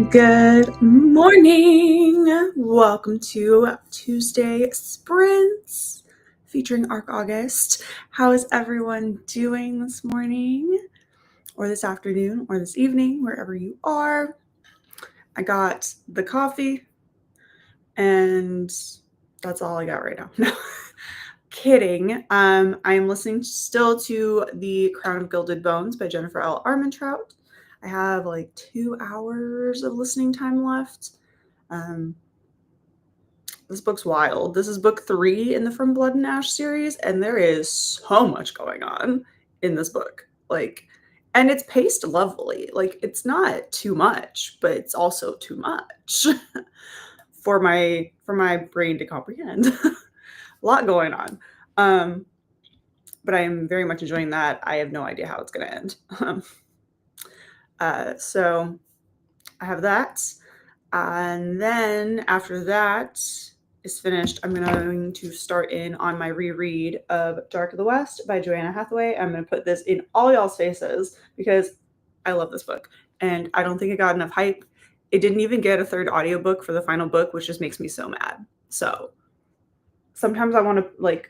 Good morning. Welcome to Tuesday Sprints featuring Arc August. How is everyone doing this morning or this afternoon or this evening, wherever you are? I got the coffee and that's all I got right now. No, kidding. I'm listening still to The Crown of Gilded Bones by Jennifer L. Armentrout. I have like 2 hours of listening time left. This book's wild. This is book 3 in the From Blood and Ash series, and there is so much going on in this book. And it's paced lovely. It's not too much, but it's also too much for my brain to comprehend. A lot going on. But I am very much enjoying that. I have no idea how it's going to end. So I have that. And then after that is finished, I'm going to start in on my reread of Dark of the West by Joanna Hathaway. I'm going to put this in all y'all's faces because I love this book. And I don't think it got enough hype. It didn't even get a third audiobook for the final book, which just makes me so mad. So sometimes I want to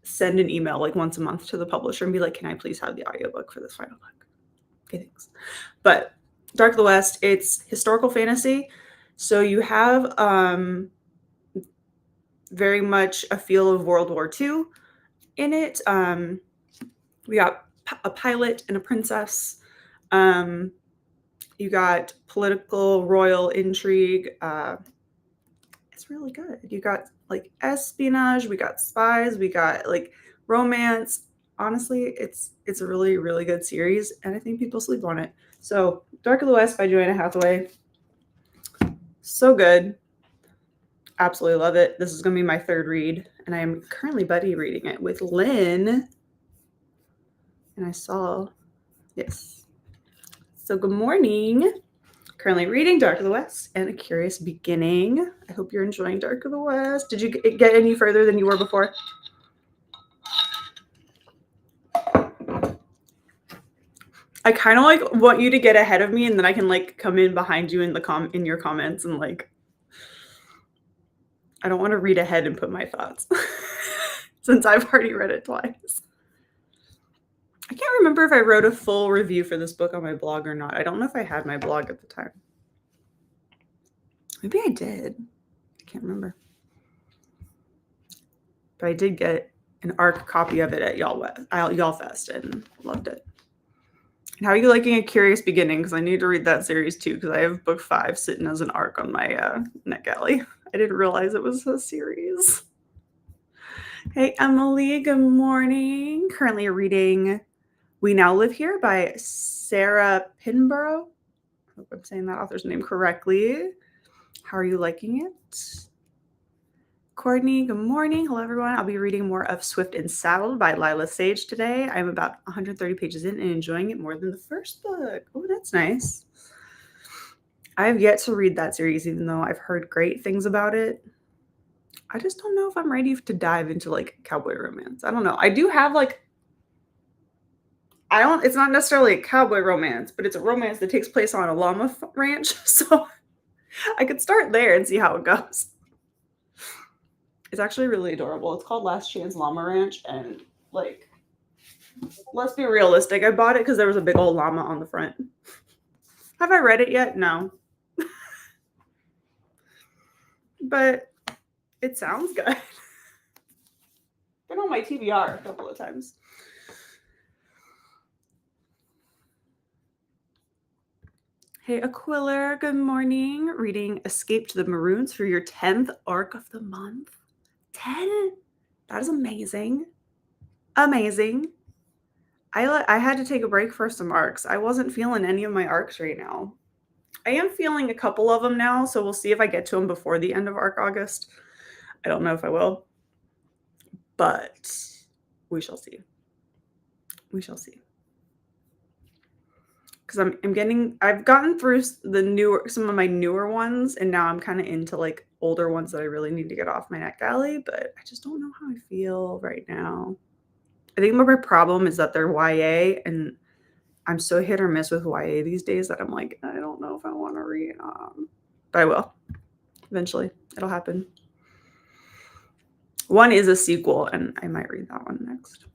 send an email once a month to the publisher and be like, can I please have the audiobook for this final book? Okay, thanks. But Dark of the West, it's historical fantasy. So you have very much a feel of World War II in it. We got a pilot and a princess. You got political royal intrigue. It's really good. You got espionage. We got spies. We got romance. Honestly, it's a really, really good series, and I think people sleep on it. So Dark of the West by Joanna Hathaway. So good. Absolutely love it. This is going to be my third read, and I am currently buddy reading it with Lynn. And I saw, yes. So good morning. Currently reading Dark of the West and A Curious Beginning. I hope you're enjoying Dark of the West. Did you get any further than you were before? I kind of want you to get ahead of me, and then I can come in behind you in your comments and I don't want to read ahead and put my thoughts since I've already read it twice. I can't remember if I wrote a full review for this book on my blog or not. I don't know if I had my blog at the time. Maybe I did. I can't remember. But I did get an ARC copy of it at Y'all Fest and loved it. And how are you liking A Curious Beginning? Because I need to read that series too, because I have book 5 sitting as an ARC on my NetGalley. I didn't realize it was a series. Hey, Emily, good morning. Currently reading We Now Live Here by Sarah Pinborough. I hope I'm saying that author's name correctly. How are you liking it? Courtney, good morning. Hello, everyone. I'll be reading more of Swift and Saddled by Lila Sage today. I'm about 130 pages in and enjoying it more than the first book. Oh, that's nice. I have yet to read that series, even though I've heard great things about it. I just don't know if I'm ready to dive into cowboy romance. I don't know. I do have it's not necessarily a cowboy romance, but it's a romance that takes place on a llama ranch. So I could start there and see how it goes. It's actually really adorable. It's called Last Chance Llama Ranch, and let's be realistic. I bought it because there was a big old llama on the front. Have I read it yet? No. But it sounds good. Been on my TBR a couple of times. Hey, Aquiller, good morning. Reading Escape to the Maroons for your 10th arc of the month. 10? That is amazing. Amazing. I had to take a break for some arcs. I wasn't feeling any of my arcs right now. I am feeling a couple of them now, so we'll see if I get to them before the end of Arc August. I don't know if I will, but we shall see. We shall see. Because I've gotten through some of my newer ones, and now I'm kind of into older ones that I really need to get off my NetGalley, but I just don't know how I feel right now. I think my problem is that they're YA, and I'm so hit or miss with YA these days that I'm like, I don't know if I want to read. But I will. Eventually, it'll happen. One is a sequel, and I might read that one next.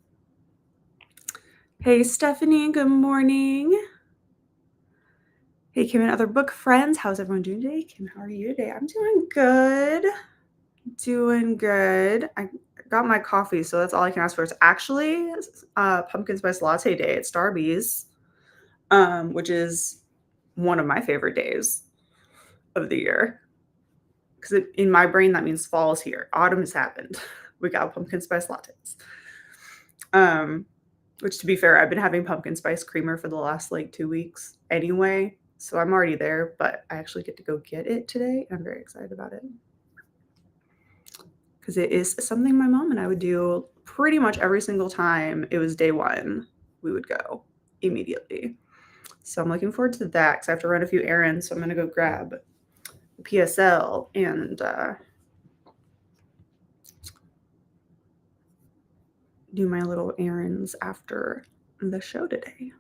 Hey, Stephanie, good morning. Hey, Kim and other book friends. How's everyone doing today? Kim, how are you today? I'm doing good. Doing good. I got my coffee, so that's all I can ask for. It's actually pumpkin spice latte day at Starbucks, which is one of my favorite days of the year. Because in my brain, that means fall is here. Autumn has happened. We got pumpkin spice lattes. Which, to be fair, I've been having pumpkin spice creamer for the last like 2 weeks anyway. So I'm already there, but I actually get to go get it today. I'm very excited about it. Because it is something my mom and I would do pretty much every single time it was day one. We would go immediately. So I'm looking forward to that because I have to run a few errands. So I'm going to go grab the PSL and do my little errands after the show today.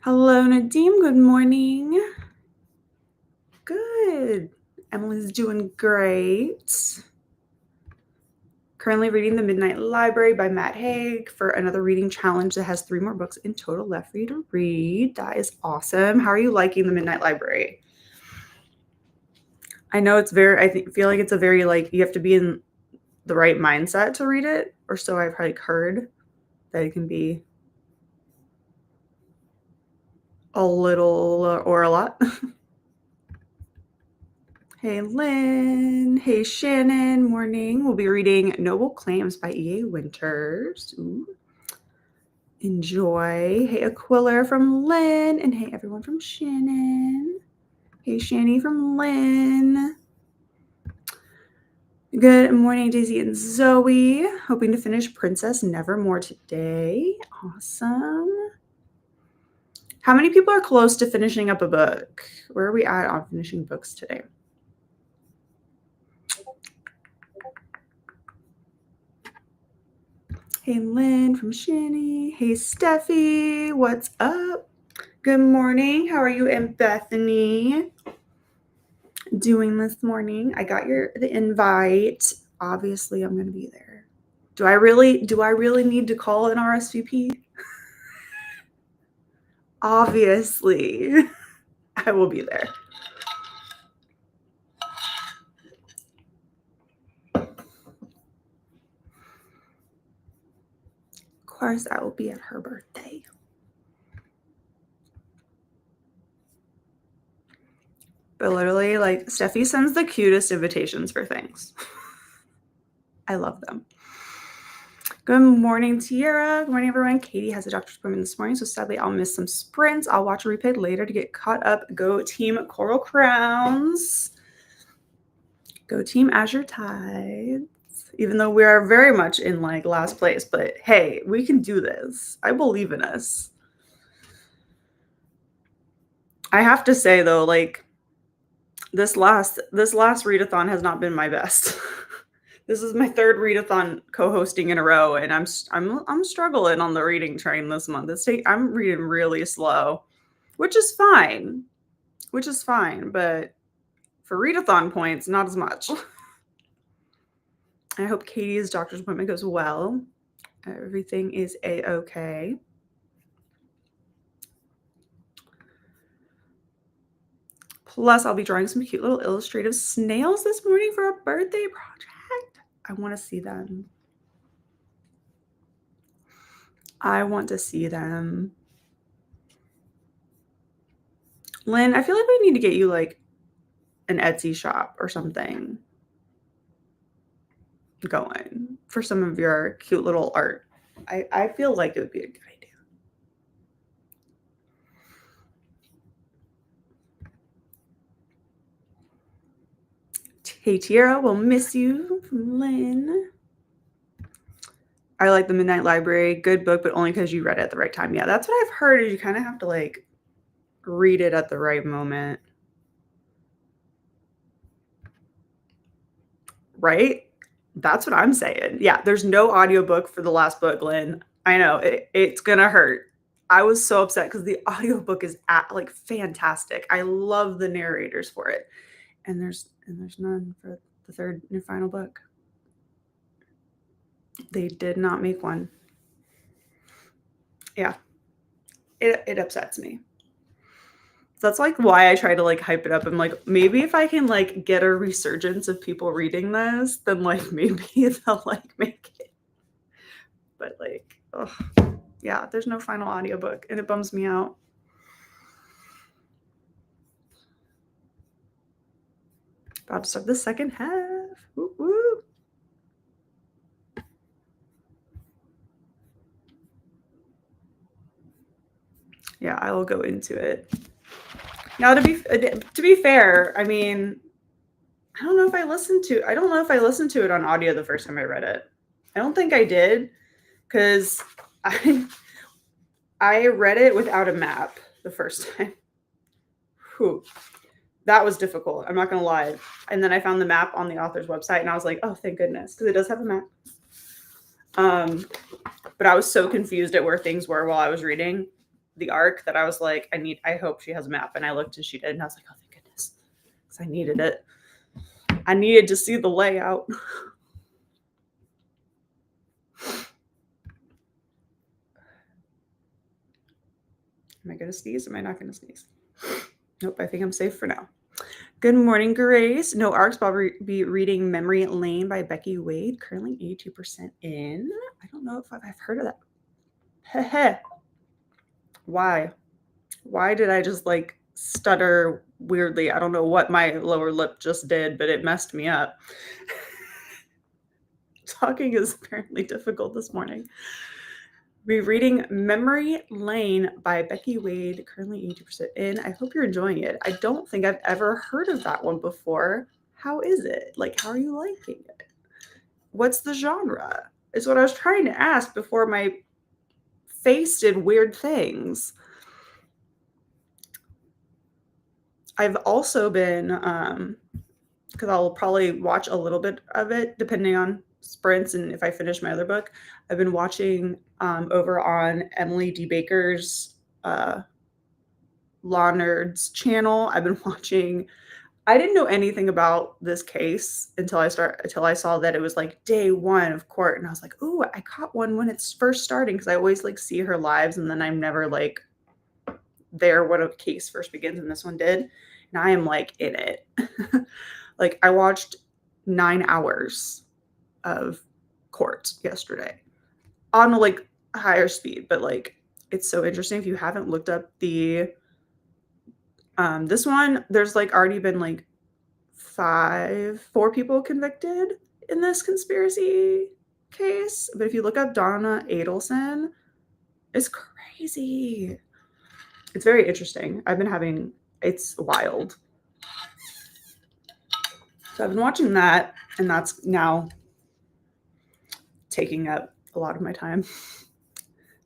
Hello, Nadim. Good morning. Good. Emily's doing great. Currently reading The Midnight Library by Matt Haig for another reading challenge that has 3 more books in total left for you to read. That is awesome. How are you liking The Midnight Library? I know it's feel like it's a very, like, you have to be in the right mindset to read it, or so I've heard that it can be a little or a lot. Hey, Lynn. Hey, Shannon. Morning. We'll be reading Noble Claims by E.A. Winters. Ooh. Enjoy. Hey, Aquila from Lynn. And hey, everyone from Shannon. Hey, Shani from Lynn. Good morning, Daisy and Zoe. Hoping to finish Princess Nevermore today. Awesome. How many people are close to finishing up a book? Where are we at on finishing books today? Hey, Lynn from Shani. Hey, Steffi. What's up? Good morning. How are you and Bethany doing this morning? I got the invite. Obviously, I'm going to be there. Do I really need to call an RSVP? Obviously, I will be there. Of course, I will be at her birthday. But literally, like, Steffi sends the cutest invitations for things. I love them. Good morning, Tiara. Good morning, everyone. Katie has a doctor's appointment this morning, so sadly I'll miss some sprints. I'll watch a replay later to get caught up. Go Team Coral Crowns. Go Team Azure Tides. Even though we are very much in like last place, but hey, we can do this. I believe in us. I have to say though, like this last readathon has not been my best. This is my 3rd readathon co-hosting in a row, and I'm struggling on the reading train this month. I'm reading really slow, which is fine. But for readathon points, not as much. I hope Katie's doctor's appointment goes well. Everything is a-okay. Plus, I'll be drawing some cute little illustrative snails this morning for a birthday project. I want to see them. Lynn, I feel like we need to get you like an Etsy shop or something going for some of your cute little art. I feel like it would be a good idea. Hey, Tiara, we'll miss you from Lynn. I like The Midnight Library. Good book, but only because you read it at the right time. Yeah, that's what I've heard, is you kind of have to like read it at the right moment. Right? That's what I'm saying. Yeah, there's no audiobook for the last book, Lynn. I know it's gonna hurt. I was so upset because the audiobook is like fantastic. I love the narrators for it. And there's none for the third and final book. They did not make one. Yeah. It upsets me. So that's like why I try to like hype it up. I'm like, maybe if I can like get a resurgence of people reading this, then like maybe they'll like make it. But like, oh yeah, there's no final audiobook and it bums me out. About to start the second half. Woo woo. Yeah, I will go into it. Now to be fair, I mean, I don't know if I listened to it on audio the first time I read it. I don't think I did, because I read it without a map the first time. Whew. That was difficult. I'm not gonna lie. And then I found the map on the author's website, and I was like, oh, thank goodness, because it does have a map. But I was so confused at where things were while I was reading the arc that I was like, I hope she has a map. And I looked and she did, and I was like, oh, thank goodness, because I needed it. I needed to see the layout. Am I going to sneeze? Am I not going to sneeze? Nope, I think I'm safe for now. Good morning, Grace. No arcs, but I'll be reading Memory Lane by Becky Wade, currently 82% in. I don't know if I've heard of that. Heh. Why? Why did I just like stutter weirdly? I don't know what my lower lip just did, but it messed me up. Talking is apparently difficult this morning. We're reading Memory Lane by Becky Wade, currently 82% in. I hope you're enjoying it. I don't think I've ever heard of that one before. How is it? Like, how are you liking it? What's the genre? Is what I was trying to ask before my face did weird things. I've also been, because I'll probably watch a little bit of it depending on sprints and if I finish my other book. I've been watching over on Emily D. Baker's Law Nerds channel. I've been watching. I didn't know anything about this case until I saw that it was like day one of court, and I was like, "Ooh, I caught one when it's first starting," because I always like see her lives, and then I'm never like there when a case first begins, and this one did, and I am like in it. Like I watched 9 hours of court yesterday on a like higher speed, but like it's so interesting. If you haven't looked up the this one, there's like already been like 4 people convicted in this conspiracy case. But if you look up Donna Adelson, it's crazy. It's very interesting. It's wild. So I've been watching that, and that's now taking up a lot of my time.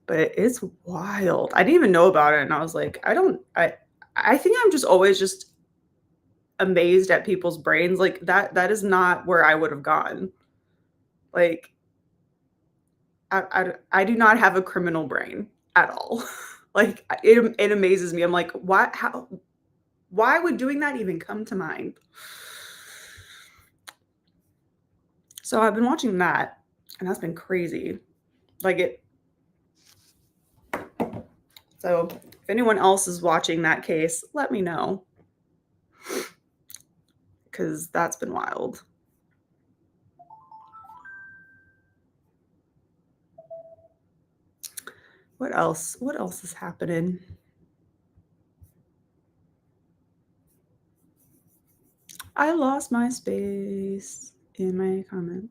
But it's wild. I didn't even know about it, and I was like, I think I'm just always just amazed at people's brains. Like that is not where I would have gone. Like I do not have a criminal brain at all. Like it amazes me. I'm like, why would doing that even come to mind? So I've been watching that, and that's been crazy. So if anyone else is watching that case, let me know, because that's been wild. What else? What else is happening? I lost my space in my comment.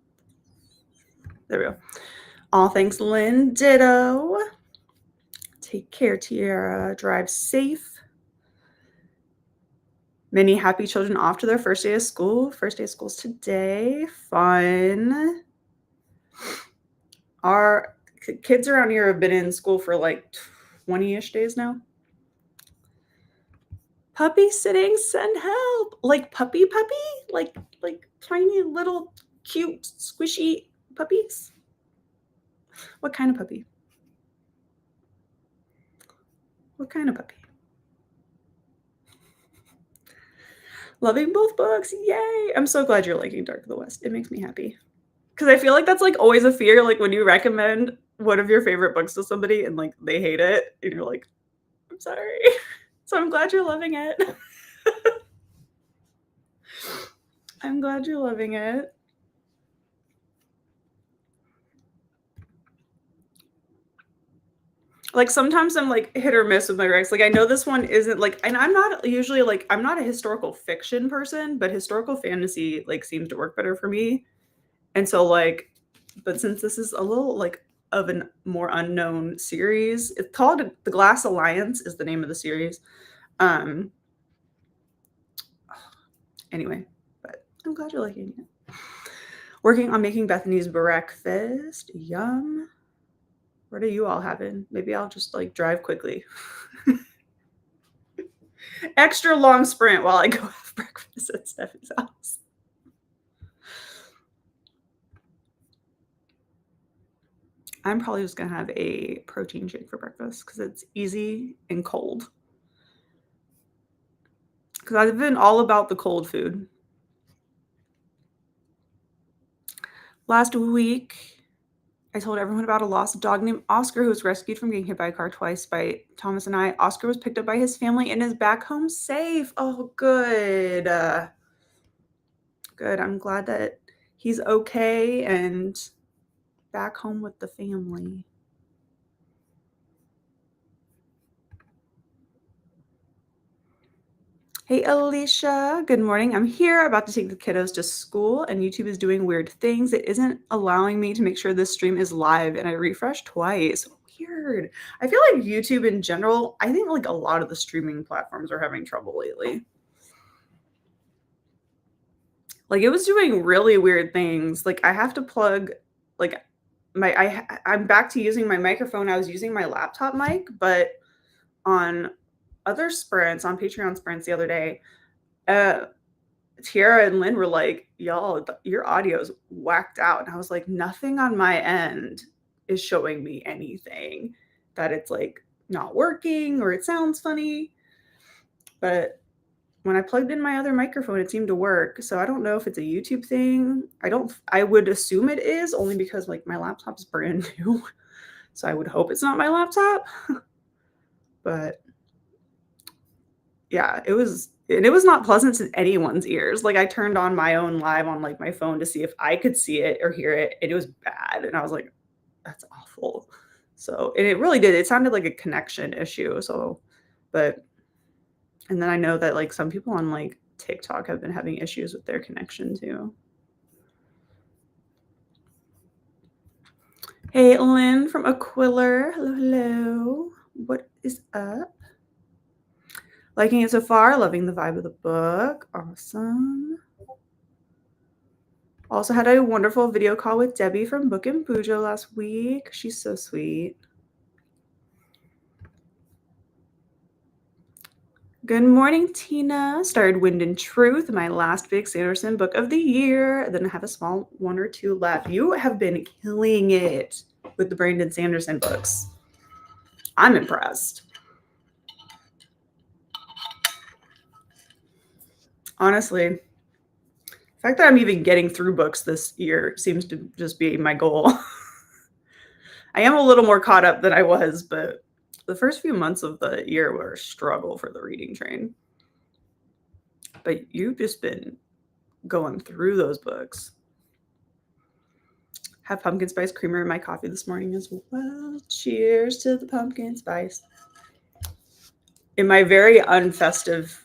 There we go. All thanks, Lynn. Ditto. Take care, Tiara. Drive safe. Many happy children off to their first day of school. First day of school's today. Fun. Our kids around here have been in school for like 20-ish days now. Puppy sitting, send help. Like puppy? Like tiny little cute, squishy puppies. What kind of puppy? What kind of puppy? Loving both books. Yay. I'm so glad you're liking Dark of the West. It makes me happy. Because I feel like that's like always a fear. Like when you recommend one of your favorite books to somebody and like they hate it and you're like, I'm sorry. So I'm glad you're loving it. I'm glad you're loving it. Like sometimes I'm like hit or miss with my recs. Like I know this one isn't like, and I'm not usually like, I'm not a historical fiction person, but historical fantasy like seems to work better for me. And so like, but since this is a little like of a more unknown series, it's called The Glass Alliance is the name of the series. Anyway, but I'm glad you're liking it. Working on making Bethany's breakfast. Yum. What are you all having? Maybe I'll just like drive quickly. Extra long sprint while I go have breakfast at Steffi's house. I'm probably just going to have a protein shake for breakfast because it's easy and cold. Because I've been all about the cold food. Last week, I told everyone about a lost dog named Oscar who was rescued from getting hit by a car twice by Thomas and I. Oscar was picked up by his family and is back home safe. Oh, good. Good. I'm glad that he's okay and back home with the family. Hey, Alicia. Good morning. I'm here about to take the kiddos to school and YouTube is doing weird things. It isn't allowing me to make sure this stream is live and I refreshed twice. Weird. I feel like YouTube in general, I think like a lot of the streaming platforms are having trouble lately. Like it was doing really weird things. Like I have to plug like I'm back to using my microphone. I was using my laptop mic, but on other sprints, on Patreon sprints the other day, Tiara and Lynn were like, y'all, your audio's whacked out. And I was like, nothing on my end is showing me anything that it's like not working or it sounds funny. But when I plugged in my other microphone, it seemed to work. So I don't know if it's a YouTube thing. I would assume it is only because like my laptop's brand new. So I would hope it's not my laptop. But yeah, it was not pleasant to anyone's ears. Like I turned on my own live on like my phone to see if I could see it or hear it. And it was bad. And I was like, that's awful. So, and it really did. It sounded like a connection issue. So, and then I know that like some people on like TikTok have been having issues with their connection too. Hey, Lynn from Aquiller. Hello, hello. What is up? Liking it so far. Loving the vibe of the book. Awesome. Also had a wonderful video call with Debbie from Book and Bujo last week. She's so sweet. Good morning, Tina. Started Wind and Truth, my last big Sanderson book of the year. Then I have a small one or two left. You have been killing it with the Brandon Sanderson books. I'm impressed. Honestly, the fact that I'm even getting through books this year seems to just be my goal. I am a little more caught up than I was, but the first few months of the year were a struggle for the reading train. But you've just been going through those books. Have pumpkin spice creamer in my coffee this morning as well. Cheers to the pumpkin spice. In my very unfestive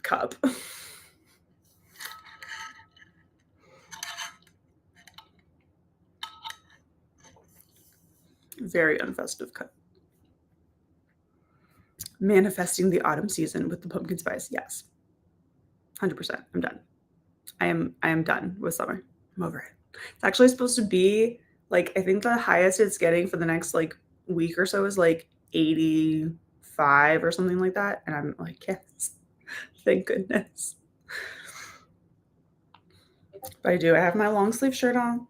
cup. Very unfestive cup. Manifesting the autumn season with the pumpkin spice. Yes. 100%. I'm done. I am done with summer. I'm over it. It's actually supposed to be like, I think the highest it's getting for the next like week or so is like 85 or something like that. And I'm like, yes, thank goodness. But I do. I have my long sleeve shirt on.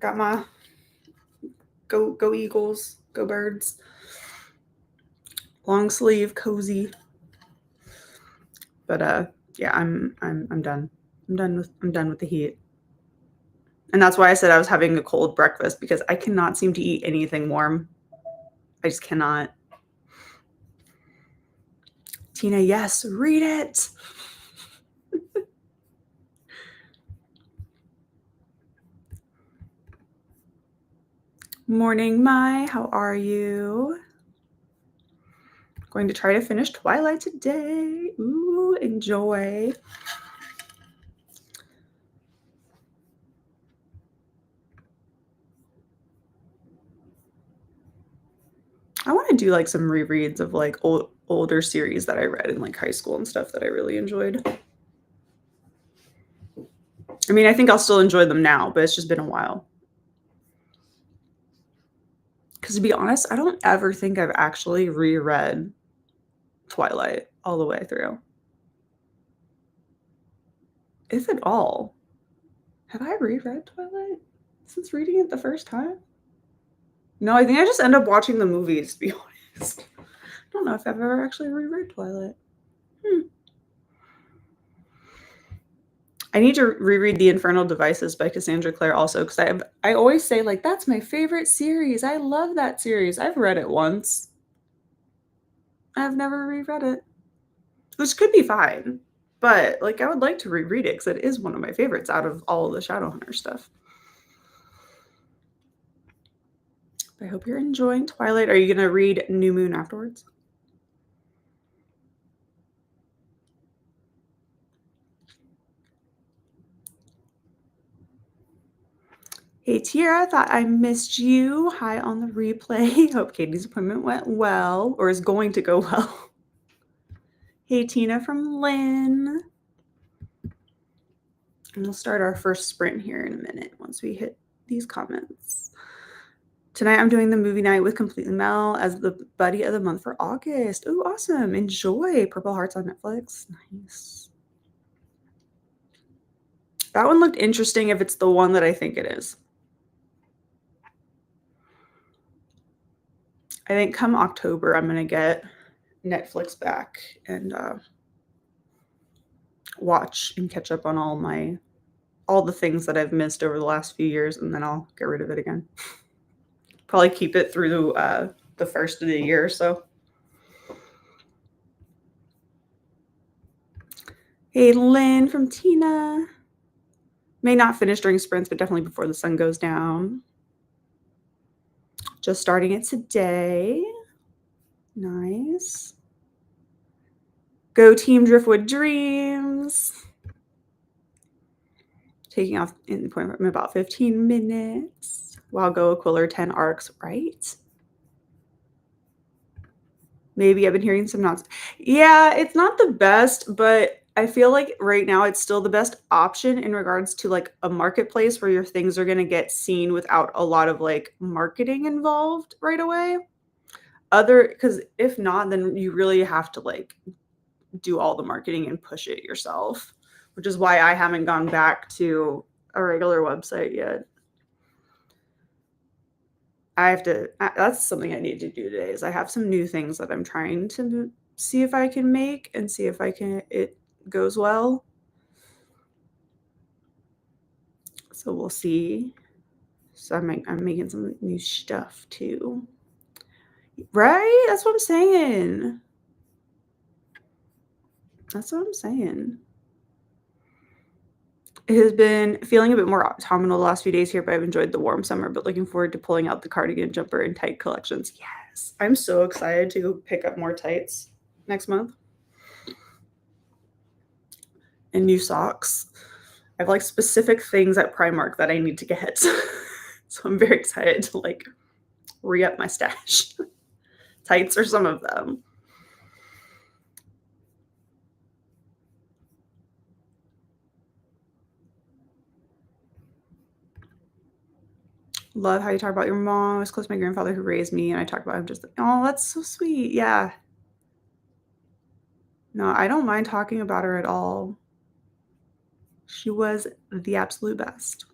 Got my go Eagles, go Birds. Long sleeve, cozy. But yeah, I'm done. I'm done with the heat. And that's why I said I was having a cold breakfast, because I cannot seem to eat anything warm. I just cannot. Tina, yes, read it. Morning, Mai. How are you? Going to try to finish Twilight today. Ooh, enjoy. I want to do like some rereads of like older series that I read in like high school and stuff that I really enjoyed. I mean, I think I'll still enjoy them now, but it's just been a while. Because to be honest, I don't ever think I've actually reread Twilight all the way through. If at all. Have I reread Twilight since reading it the first time? No, I think I just end up watching the movies, to be honest. I don't know if I've ever actually reread Twilight. I need to reread The Infernal Devices by Cassandra Clare also, because I always say, like, that's my favorite series. I love that series. I've read it once. I've never reread it, which could be fine. But, like, I would like to reread it because it is one of my favorites out of all of the Shadowhunter stuff. I hope you're enjoying Twilight. Are you going to read New Moon afterwards? Hey, Tiara, thought I missed you. Hi on the replay. Hope Katie's appointment went well, or is going to go well. Hey, Tina from Lynn. And we'll start our first sprint here in a minute once we hit these comments. Tonight I'm doing the movie night with Completely Mel as the buddy of the month for August. Ooh, awesome. Enjoy. Purple Hearts on Netflix. Nice. That one looked interesting if it's the one that I think it is. I think come October I'm going to get Netflix back and watch and catch up on all the things that I've missed over the last few years, and then I'll get rid of it again. Probably keep it through the first of the year or so. Hey, Lynn from Tina. May not finish during sprints, but definitely before the sun goes down. Just starting it today. Nice. Go Team Driftwood Dreams. Taking off in about 15 minutes. Wow, go Aquiller 10 arcs, right? Maybe I've been hearing some nods. Yeah, it's not the best, but I feel like right now it's still the best option in regards to like a marketplace where your things are going to get seen without a lot of like marketing involved right away. Because if not, then you really have to like do all the marketing and push it yourself, which is why I haven't gone back to a regular website yet. That's something I need to do today, is I have some new things that I'm trying to see if I can make and see if it goes well. So we'll see. So I'm making some new stuff too. Right? That's what I'm saying. It has been feeling a bit more autumnal the last few days here, but I've enjoyed the warm summer, but looking forward to pulling out the cardigan, jumper, and tight collections. Yes. I'm so excited to go pick up more tights next month. And new socks. I have like specific things at Primark that I need to get. So I'm very excited to like re-up my stash. Tights are some of them. Love how you talk about your mom. I was close to my grandfather who raised me, and I talk about him just like, oh, that's so sweet. Yeah. No, I don't mind talking about her at all. She was the absolute best.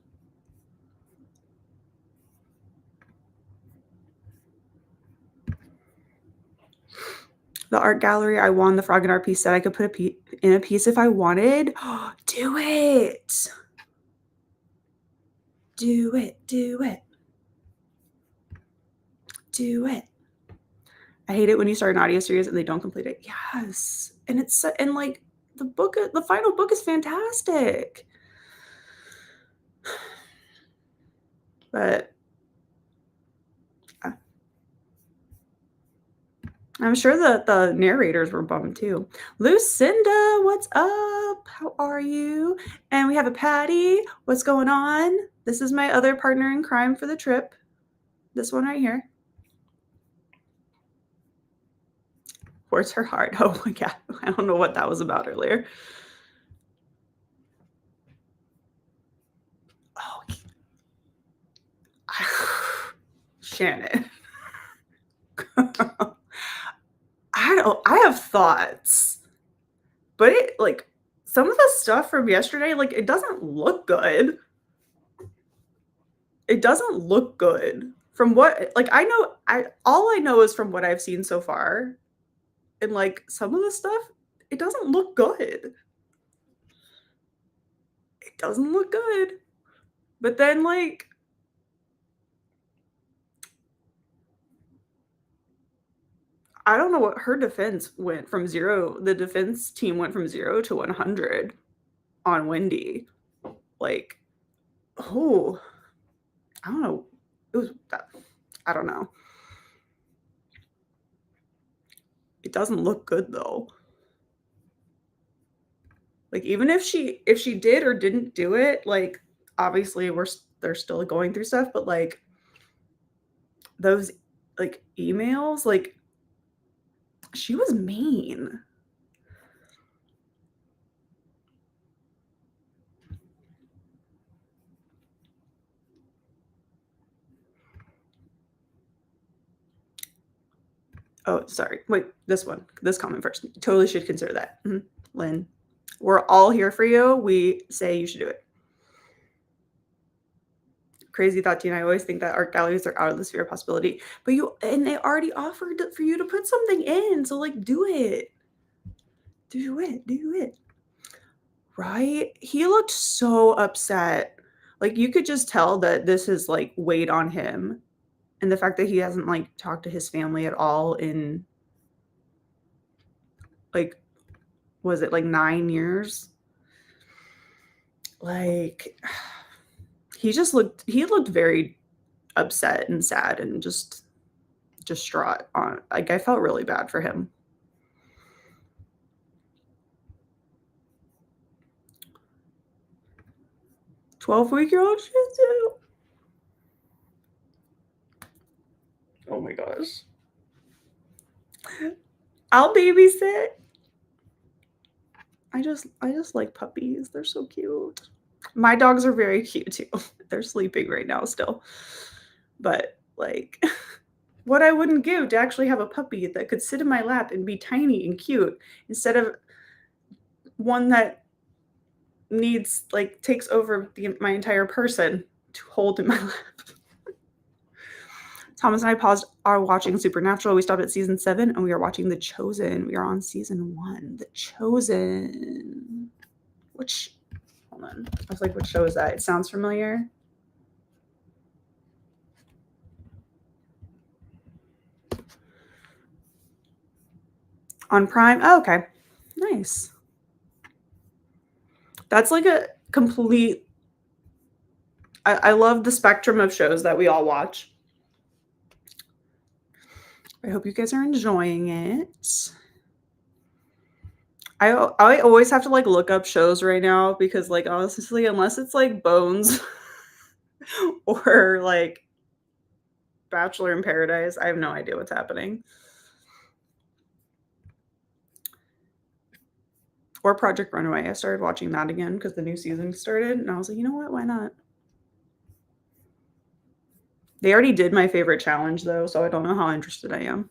The art gallery, I won the Frog and Art piece that I could put in a piece if I wanted. Do it. Do it. Do it. Do it. I hate it when you start an audio series and they don't complete it. Yes. And like the final book is fantastic. But I'm sure that the narrators were bummed too. Lucinda, what's up? How are you? And we have a Patty. What's going on? This is my other partner in crime for the trip. This one right here. Where's her heart? Oh my God. I don't know what that was about earlier. Oh, Shannon. I have thoughts, but it like some of the stuff from yesterday, like it doesn't look good. It doesn't look good from what like all I know is from what I've seen so far. And like some of the stuff, it doesn't look good. It doesn't look good. But then like I don't know what her defense went from 0. The defense team went from 0 to 100 on Wendy. Like, oh, I don't know. It was that. I don't know. It doesn't look good though. Like even if she did or didn't do it, like obviously they're still going through stuff, but like those like emails, like she was mean. Oh, sorry. Wait, this comment first. You totally should consider that. Mm-hmm. Lynn, we're all here for you. We say you should do it. Crazy thought, Tina. I always think that art galleries are out of the sphere of possibility, but they already offered for you to put something in. So like, do it. Do it. Right? He looked so upset. Like you could just tell that this is like weighed on him. And the fact that he hasn't like talked to his family at all in like was it like 9 years? Like he looked very upset and sad and just distraught on like I felt really bad for him. 12-week-old Shih Tzu. Oh my gosh. I'll babysit. I just like puppies. They're so cute. My dogs are very cute too. They're sleeping right now still. But like what I wouldn't give to actually have a puppy that could sit in my lap and be tiny and cute instead of one that needs like takes over my entire person to hold in my lap. Thomas and I are watching Supernatural. We stopped at season 7 and we are watching The Chosen. We are on season 1. The Chosen. Hold on. I was like, what show is that? It sounds familiar. On Prime. Oh, okay. Nice. That's like a complete. I love the spectrum of shows that we all watch. I hope you guys are enjoying it. I always have to like look up shows right now because like honestly, unless it's like Bones or like Bachelor in Paradise, I have no idea what's happening. Or Project Runaway. I started watching that again because the new season started and I was like, you know what? Why not? They already did my favorite challenge though, so I don't know how interested I am.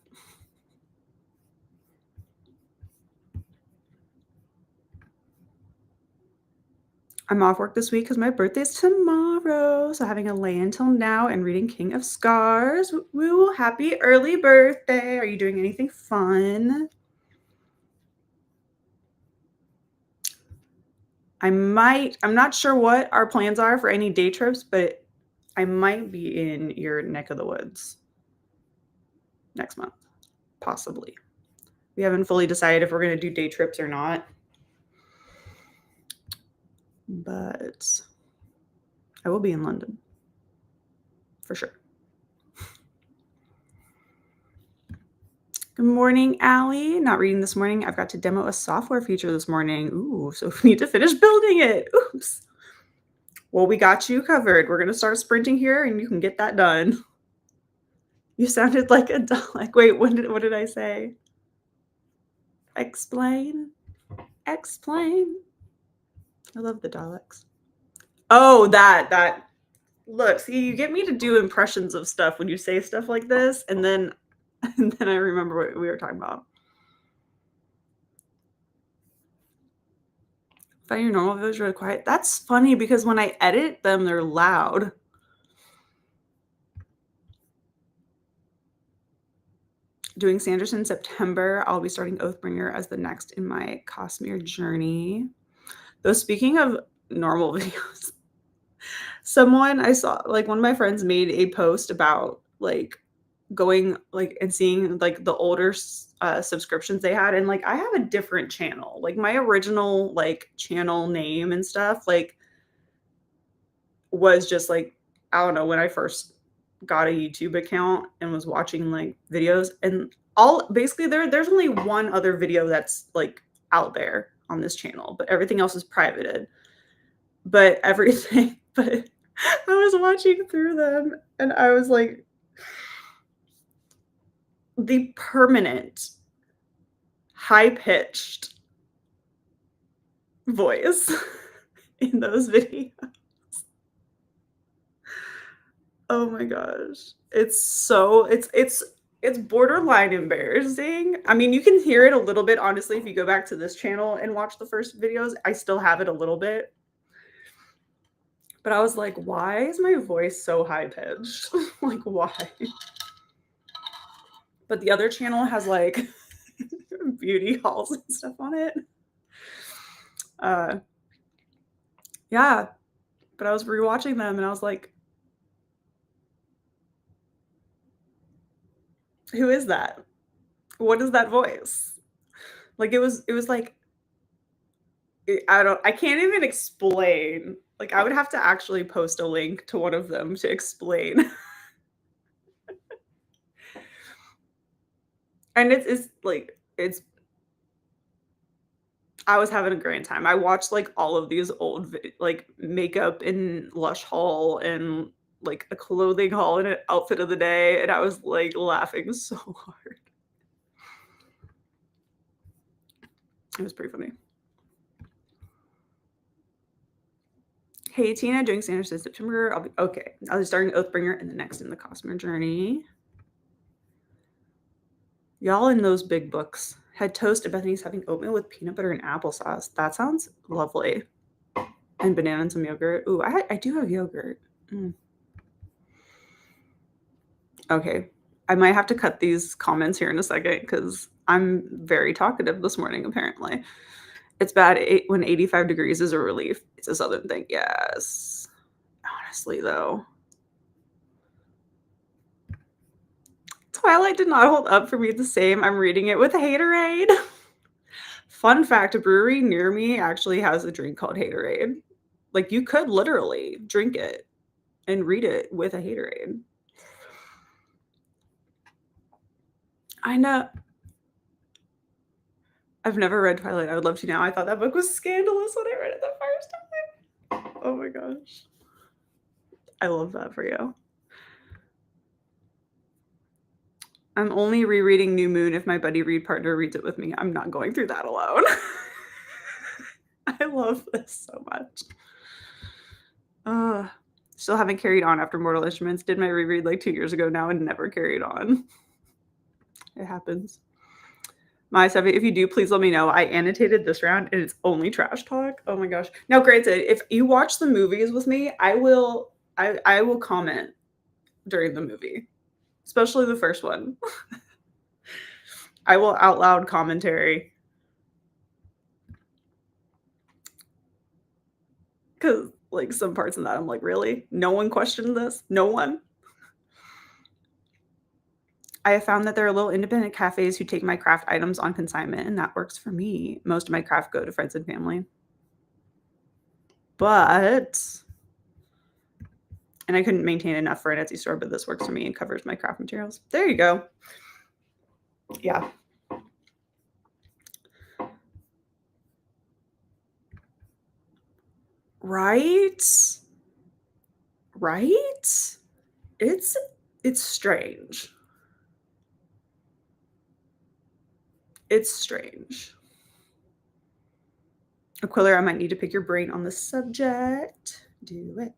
I'm off work this week because my birthday's tomorrow. So having a lay until now and reading King of Scars. Woo, happy early birthday. Are you doing anything fun? I'm not sure what our plans are for any day trips, but I might be in your neck of the woods next month, possibly. We haven't fully decided if we're going to do day trips or not, but I will be in London for sure. Good morning, Allie. Not reading this morning. I've got to demo a software feature this morning. Ooh, so we need to finish building it. Oops. Well, we got you covered. We're going to start sprinting here and you can get that done. You sounded like a Dalek. Wait, what did I say? Explain. Explain. I love the Daleks. Oh, that. Look, see, you get me to do impressions of stuff when you say stuff like this, and then I remember what we were talking about. Find your normal videos really quiet. That's funny because when I edit them, they're loud. Doing Sanderson in September. I'll be starting Oathbringer as the next in my Cosmere journey. Though speaking of normal videos, someone I saw, like one of my friends made a post about like going like and seeing like the older subscriptions they had, and like I have a different channel. Like my original like channel name and stuff like was just like, I don't know, when I first got a YouTube account and was watching like videos, and all basically there's only one other video that's like out there on this channel, but everything else is privated. But everything, but I was watching through them and I was like, the permanent high-pitched voice in those videos. Oh my gosh. It's borderline embarrassing. I mean, you can hear it a little bit, honestly, if you go back to this channel and watch the first videos. I still have it a little bit. But I was like, why is my voice so high-pitched? Like, why? But the other channel has like beauty hauls and stuff on it. Yeah. But I was rewatching them and I was like, who is that? What is that voice? Like it was like, I can't even explain. Like I would have to actually post a link to one of them to explain. And I was having a great time. I watched like all of these old like makeup and Lush haul and like a clothing haul and an outfit of the day, and I was like laughing so hard. It was pretty funny. Hey Tina, doing Sanderson September. I'll be starting Oathbringer and the next in the Cosmere journey. Y'all in those big books. Had toast at Bethany's having oatmeal with peanut butter and applesauce. That sounds lovely. And banana and some yogurt. Ooh, I do have yogurt. Okay. I might have to cut these comments here in a second because I'm very talkative this morning, apparently. It's bad when 85 degrees is a relief. It's a southern thing. Yes. Honestly, though. Twilight did not hold up for me the same. I'm reading it with Haterade. Fun fact, a brewery near me actually has a drink called Haterade. Like you could literally drink it and read it with a Haterade. I know. I've never read Twilight. I would love to now. I thought that book was scandalous when I read it the first time. Oh my gosh. I love that for you. I'm only rereading New Moon if my buddy read partner reads it with me. I'm not going through that alone. I love this so much. Still haven't carried on after Mortal Instruments. Did my reread like 2 years ago now and never carried on. It happens. My Sevi, if you do, please let me know. I annotated this round and it's only trash talk. Oh my gosh. Now, granted, if you watch the movies with me, I will comment during the movie, especially the first one. I will out loud commentary. Because, like, some parts in that, I'm like, really? No one questioned this? No one? I have found that there are little independent cafes who take my craft items on consignment, and that works for me. Most of my craft go to friends and family. But, and I couldn't maintain enough for an Etsy store, but this works for me and covers my craft materials. There you go. Yeah. Right? Right? It's strange. It's strange. Aquila, I might need to pick your brain on the subject. Do it.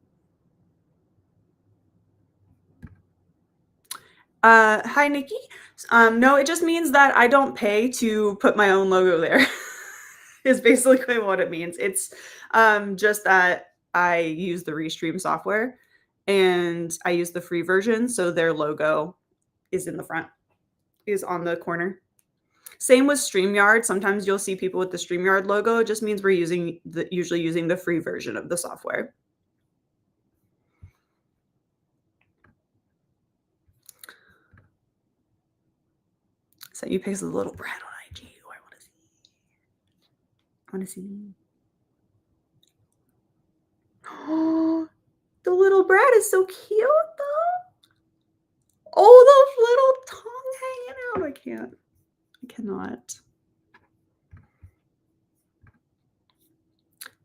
Hi, Nikki. No, it just means that I don't pay to put my own logo there. Is basically what it means. It's just that I use the Restream software and I use the free version, so their logo is in the front, is on the corner. Same with StreamYard. Sometimes you'll see people with the StreamYard logo. It just means we're usually using the free version of the software. So you pick the little brat on IG. Oh, I want to see. I want to see. Oh, the little brat is so cute, though. Oh, those little tongue hanging out. I can't. I cannot.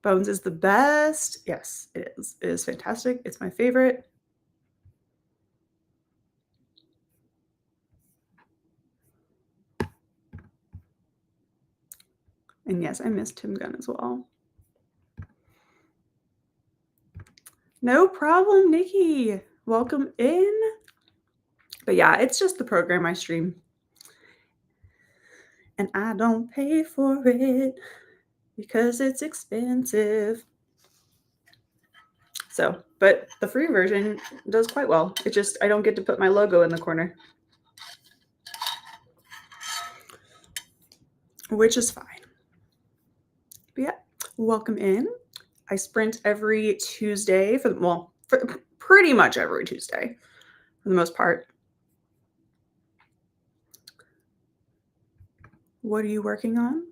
Bones is the best. Yes, it is. It is fantastic. It's my favorite. And yes, I miss Tim Gunn as well. No problem, Nikki. Welcome in. But yeah, it's just the program I stream. And I don't pay for it because it's expensive. So, but the free version does quite well. It just, I don't get to put my logo in the corner, which is fine. But yeah, welcome in. I sprint every Tuesday for pretty much every Tuesday for the most part. What are you working on?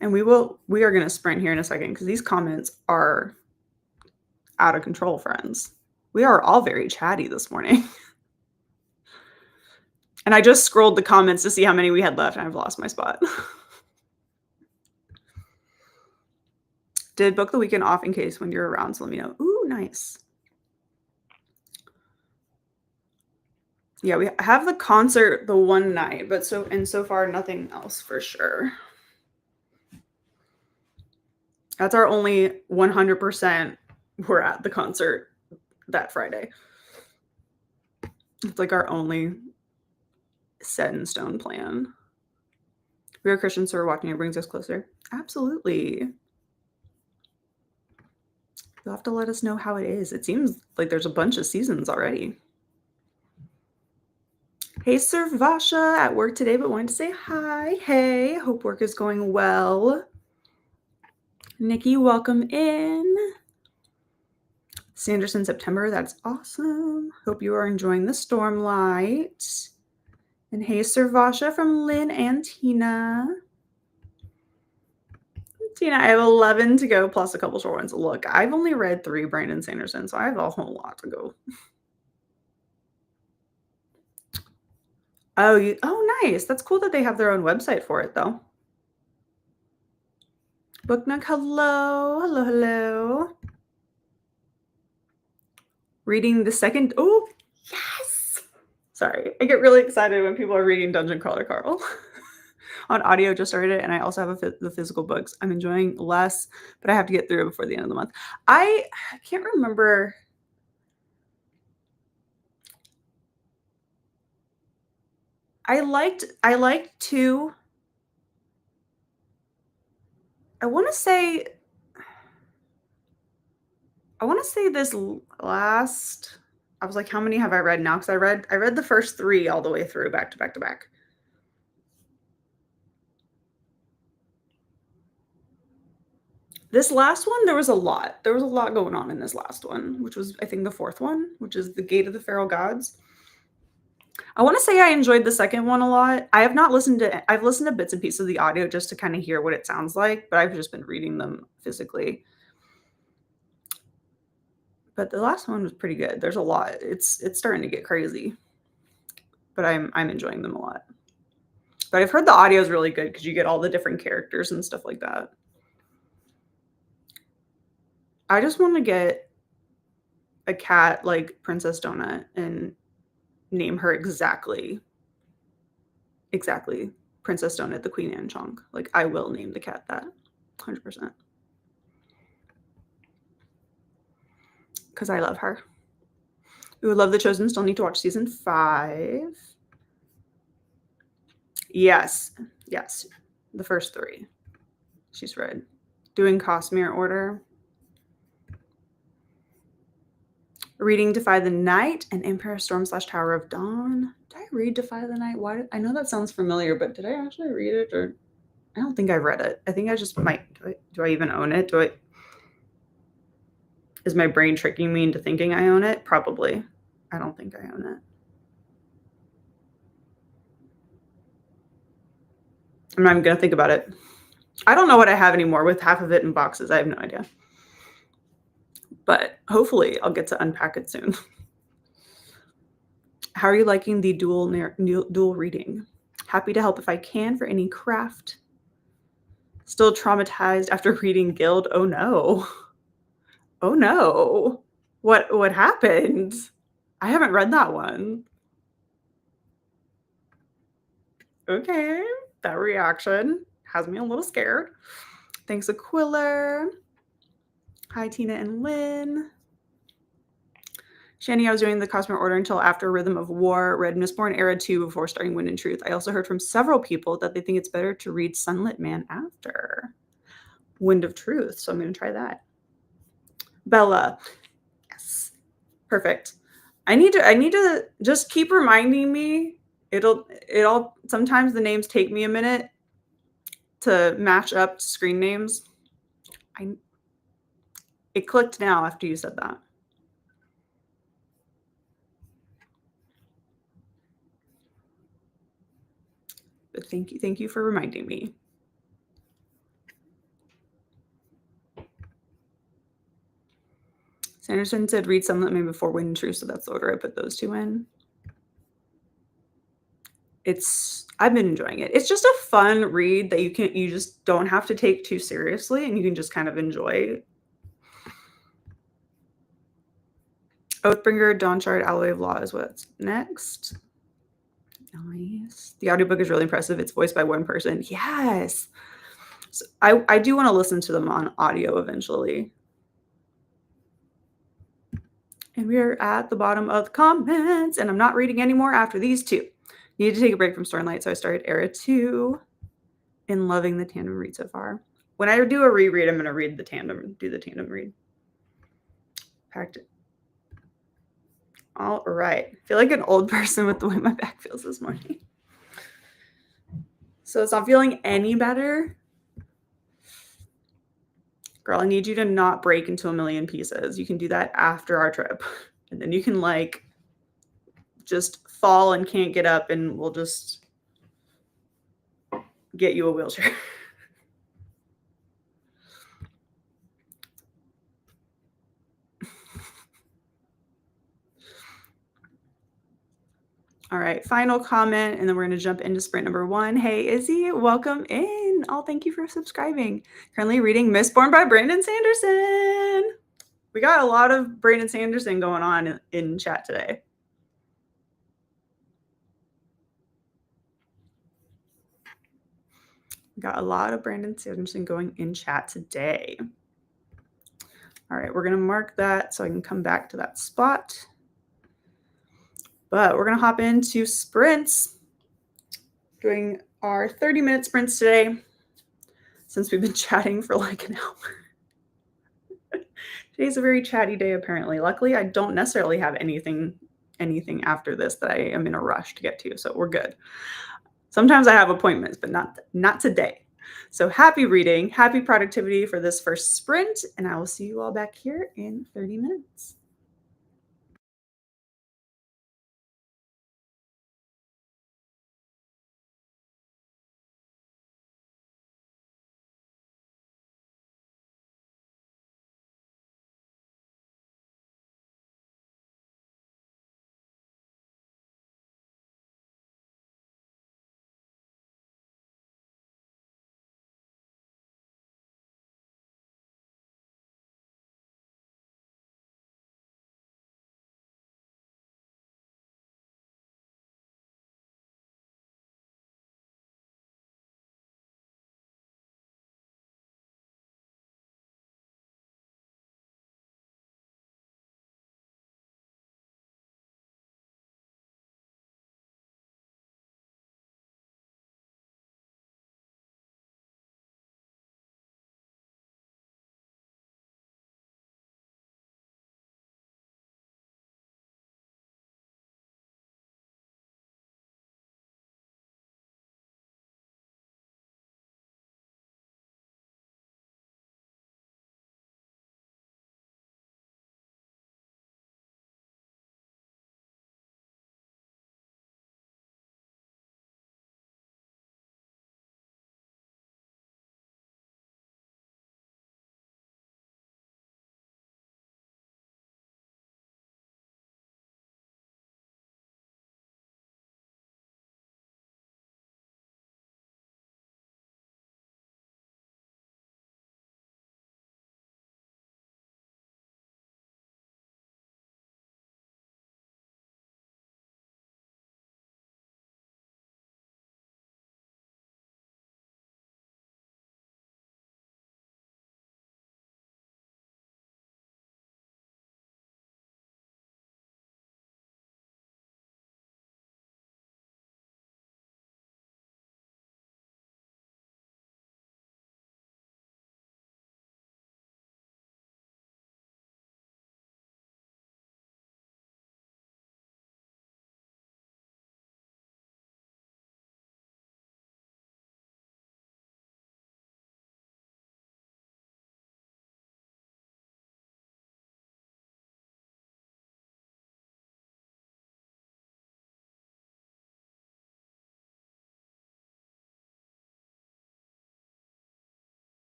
And we are going to sprint here in a second because these comments are out of control, friends. We are all very chatty this morning. And I just scrolled the comments to see how many we had left, and I've lost my spot. Did book the weekend off in case when you're around, so let me know. Ooh, nice. Yeah, we have the concert the one night, but so far nothing else for sure. That's our only 100% we're at the concert that Friday. It's like our only set in stone plan. We are Christians, so we're watching it brings us closer. Absolutely. You'll have to let us know how it is. It seems like there's a bunch of seasons already. Hey, Sir Vasha, at work today, but wanted to say hi. Hey, hope work is going well. Nikki, welcome in. Sanderson, September, that's awesome. Hope you are enjoying the Stormlight. And hey, Sir Vasha from Lynn and Tina. Tina, I have 11 to go plus a couple short ones. Look, I've only read 3 Brandon Sanderson, so I have a whole lot to go. Oh, nice. That's cool that they have their own website for it, though. Book Nook, hello. Hello, hello. Reading the second. Oh, yes. Sorry. I get really excited when people are reading Dungeon Crawler Carl. On audio, just started it, and I also have the physical books. I'm enjoying less, but I have to get through it before the end of the month. I can't remember. I liked 2. I want to say this last. I was like, how many have I read now? Because I read the first 3 all the way through, back to back to back. This last one, there was a lot. There was a lot going on in this last one, which was, I think, the 4th one, which is The Gate of the Feral Gods. I want to say I enjoyed the second one a lot. I've listened to bits and pieces of the audio just to kind of hear what it sounds like, but I've just been reading them physically. But the last one was pretty good. There's a lot. It's starting to get crazy. But I'm enjoying them a lot. But I've heard the audio is really good because you get all the different characters and stuff like that. I just want to get a cat like Princess Donut and name her exactly Princess Donut, the Queen Anne Chong. Like, I will name the cat that 100%. Because I love her. We would love The Chosen. Still need to watch season 5. Yes. The first 3. She's read. Doing Cosmere Order. Reading Defy the Night and Empire Storm / Tower of Dawn. Did I read Defy the Night? I know that sounds familiar, but did I actually read it? Or I don't think I read it. I think I just might. Do I even own it? Is my brain tricking me into thinking I own it? Probably. I don't think I own it. I'm not even going to think about it. I don't know what I have anymore with half of it in boxes. I have no idea. But hopefully I'll get to unpack it soon. How are you liking the dual reading? Happy to help if I can for any craft. Still traumatized after reading Guild. Oh no. Oh no. What happened? I haven't read that one. Okay. That reaction has me a little scared. Thanks, Aquiller. Hi, Tina and Lynn. Shani, I was doing the Cosmere Order until after Rhythm of War, read Mistborn Era 2 before starting Wind and Truth. I also heard from several people that they think it's better to read Sunlit Man after Wind of Truth, so I'm going to try that. Bella. Yes. Perfect. I need to just keep reminding me. It'll sometimes the names take me a minute to match up to screen names. It clicked now after you said that. But thank you for reminding me. Sanderson said read Sunlit Man before Wind and Truth, so that's the order I put those 2 in. I've been enjoying it. It's just a fun read that you just don't have to take too seriously, and you can just kind of enjoy. Oathbringer, Dawnshard, Alloy of Law is what's next. Nice. The audiobook is really impressive. It's voiced by one person. Yes. So I do want to listen to them on audio eventually. And we're at the bottom of the comments, and I'm not reading anymore after these 2. Needed to take a break from Stormlight, so I started Era 2 and loving the tandem read so far. When I do a reread, I'm going to do the tandem read. Packed it. All right. I feel like an old person with the way my back feels this morning. So it's not feeling any better. Girl, I need you to not break into a million pieces. You can do that after our trip. And then you can just fall and can't get up, and we'll just get you a wheelchair. All right, final comment, and then we're going to jump into sprint number 1. Hey, Izzy, welcome in. Oh, thank you for subscribing. Currently reading Mistborn by Brandon Sanderson. We got a lot of Brandon Sanderson going on in chat today. Got a lot of Brandon Sanderson going in chat today. All right, we're going to mark that so I can come back to that spot. But we're going to hop into sprints. Doing our 30-minute sprints today. since we've been chatting for like an hour. Today's a very chatty day, apparently. Luckily, I don't necessarily have anything after this that I am in a rush to get to, so we're good. Sometimes I have appointments, but not today. So happy reading, happy productivity for this first sprint, and I will see you all back here in 30 minutes.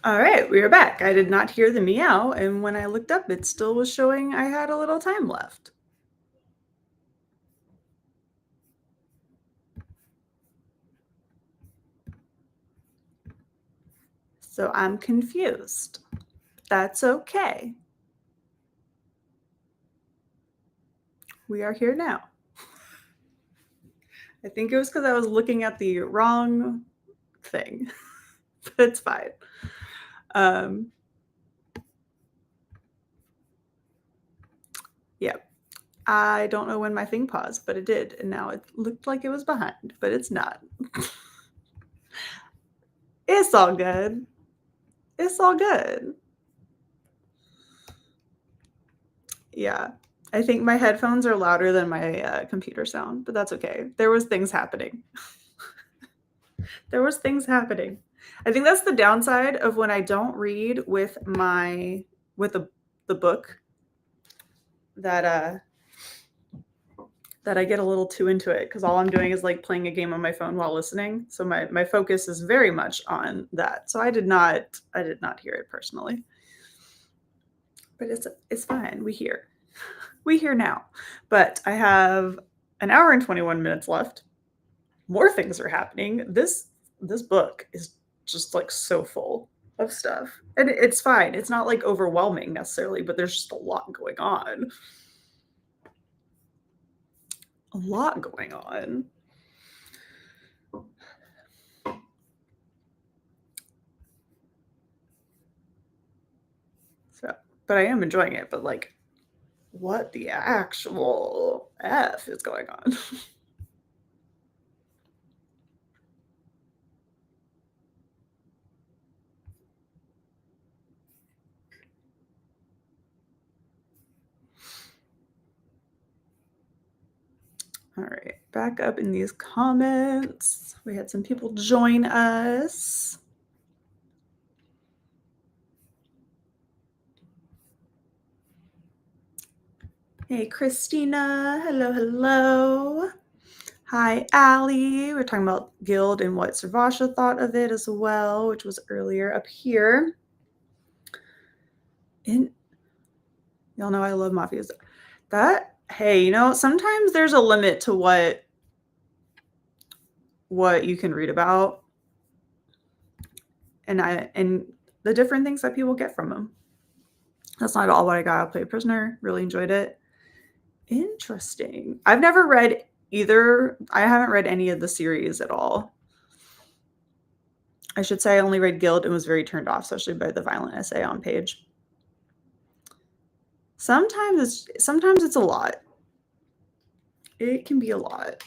All right, we are back. I did not hear the meow, and when I looked up, it still was showing I had a little time left. So I'm confused. That's okay. We are here now. I think it was because I was looking at the wrong thing, but it's fine. Yeah. I don't know when my thing paused, but it did. And now it looked like it was behind, but it's not. It's all good. It's all good. Yeah. I think my headphones are louder than my computer sound, but that's okay. There was things happening. There was things happening. I think that's the downside of when I don't read with the book that I get a little too into it because all I'm doing is like playing a game on my phone while listening. So my focus is very much on that. So I did not hear it personally. But it's fine. We hear now. But I have an hour and 21 minutes left. More things are happening. This book is just like so full of stuff. And it's fine. It's not like overwhelming necessarily, but there's just a lot going on. A lot going on. So, but I am enjoying it, but like what the actual F is going on? All right, back up in these comments. We had some people join us. Hey, Christina. Hello, hello. Hi, Allie. We're talking about Guild and what Servasha thought of it as well, which was earlier up here. And y'all know I love mafias. Hey, you know, sometimes there's a limit to what you can read about and the different things that people get from them. That's not all what I got. I played Prisoner, really enjoyed it. Interesting. I've never read either. I haven't read any of the series at all. I should say I only read Guild and was very turned off, especially by the violent essay on page. Sometimes it's a lot. It can be a lot.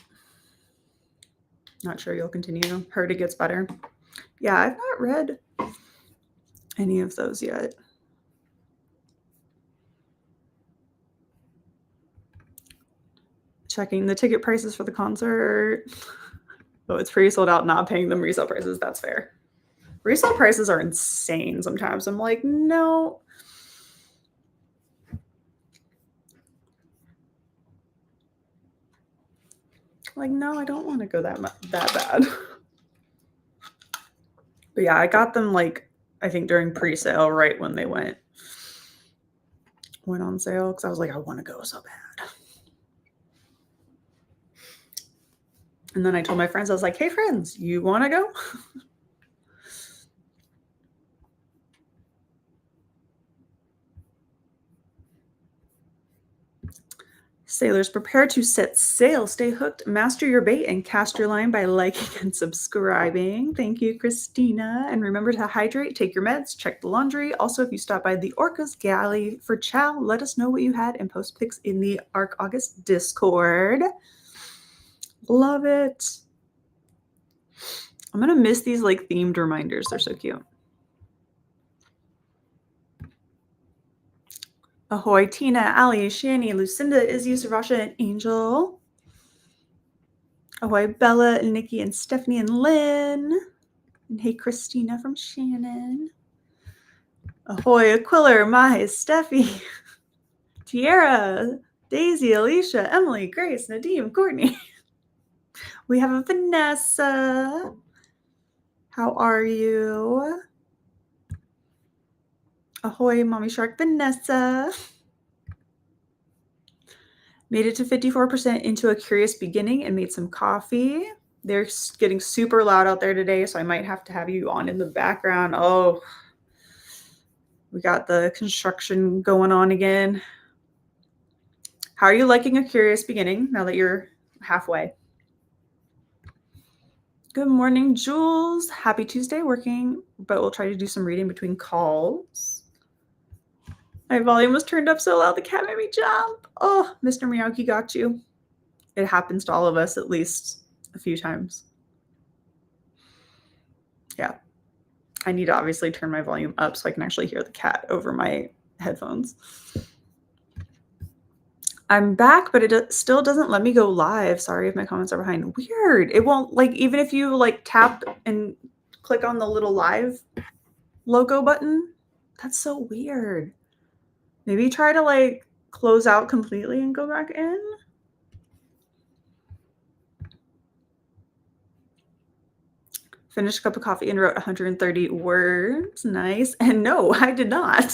Not sure you'll continue. Heard it gets better. Yeah, I've not read any of those yet. Checking the ticket prices for the concert. Oh, it's pre-sold out, not paying them resale prices. That's fair. Resale prices are insane sometimes. I'm like, no. Like, no, I don't want to go that bad. But yeah, I got them like I think during pre-sale, right when they went on sale, because I was like, I want to go so bad. And then I told my friends, I was like, hey friends, you want to go? Sailors, prepare to set sail. Stay hooked, master your bait, and cast your line by liking and subscribing. Thank you, Christina. And remember to hydrate, take your meds, check the laundry. Also, if you stop by the Orca's Galley for chow, let us know what you had and post pics in the Arc August Discord. Love it. I'm going to miss these like themed reminders. They're so cute. Ahoy, Tina, Allie, Shani, Lucinda, Izzy, Servasha, and Angel. Ahoy, Bella, and Nikki, and Stephanie, and Lynn. And hey, Christina from Shannon. Ahoy, Aquiller, Mahi, Steffi, Tiara, Daisy, Alicia, Emily, Grace, Nadim, Courtney. We have a Vanessa. How are you? Ahoy, Mommy Shark Vanessa. Made it to 54% into A Curious Beginning and made some coffee. They're getting super loud out there today, so I might have to have you on in the background. Oh, we got the construction going on again. How are you liking A Curious Beginning now that you're halfway? Good morning, Jules. Happy Tuesday working, but we'll try to do some reading between calls. My volume was turned up so loud the cat made me jump. Oh, Mr. Miyagi got you. It happens to all of us at least a few times. Yeah. I need to obviously turn my volume up so I can actually hear the cat over my headphones. I'm back, but it still doesn't let me go live. Sorry if my comments are behind. Weird. It won't, like, even if you like tap and click on the little live logo button, that's so weird. Maybe try to like close out completely and go back in. Finished a cup of coffee and wrote 130 words. Nice. And no, I did not.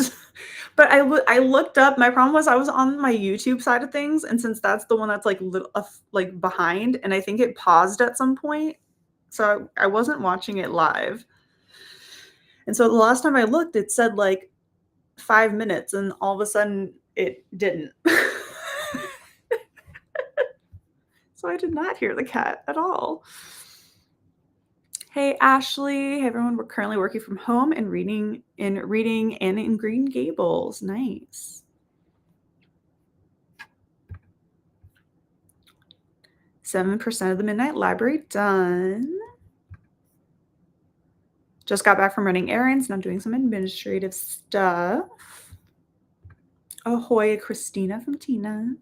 But I looked up. My problem was I was on my YouTube side of things, and since that's the one that's like like behind, and I think it paused at some point, so I wasn't watching it live. And so the last time I looked, it said like 5 minutes, and all of a sudden it didn't. So I did not hear the cat at all. Hey, Ashley. Hey, everyone. We're currently working from home and reading Anne in Green Gables. Nice. %7 of the Midnight Library done. Just got back from running errands, and I'm doing some administrative stuff. Ahoy, Christina from Tina.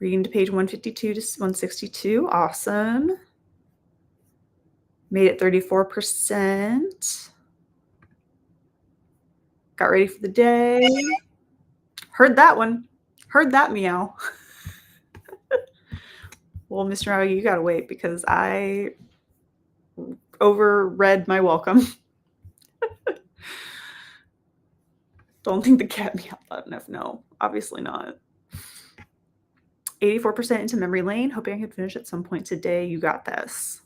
Reading to page 152 to 162. Awesome. Made it 34%. Got ready for the day. Heard that one. Heard that meow. Well, Mr. Miyagi, you gotta wait because I overread my welcome. Don't think the cat meowed loud enough. No, obviously not. 84% into memory lane. Hoping I can finish at some point today. You got this.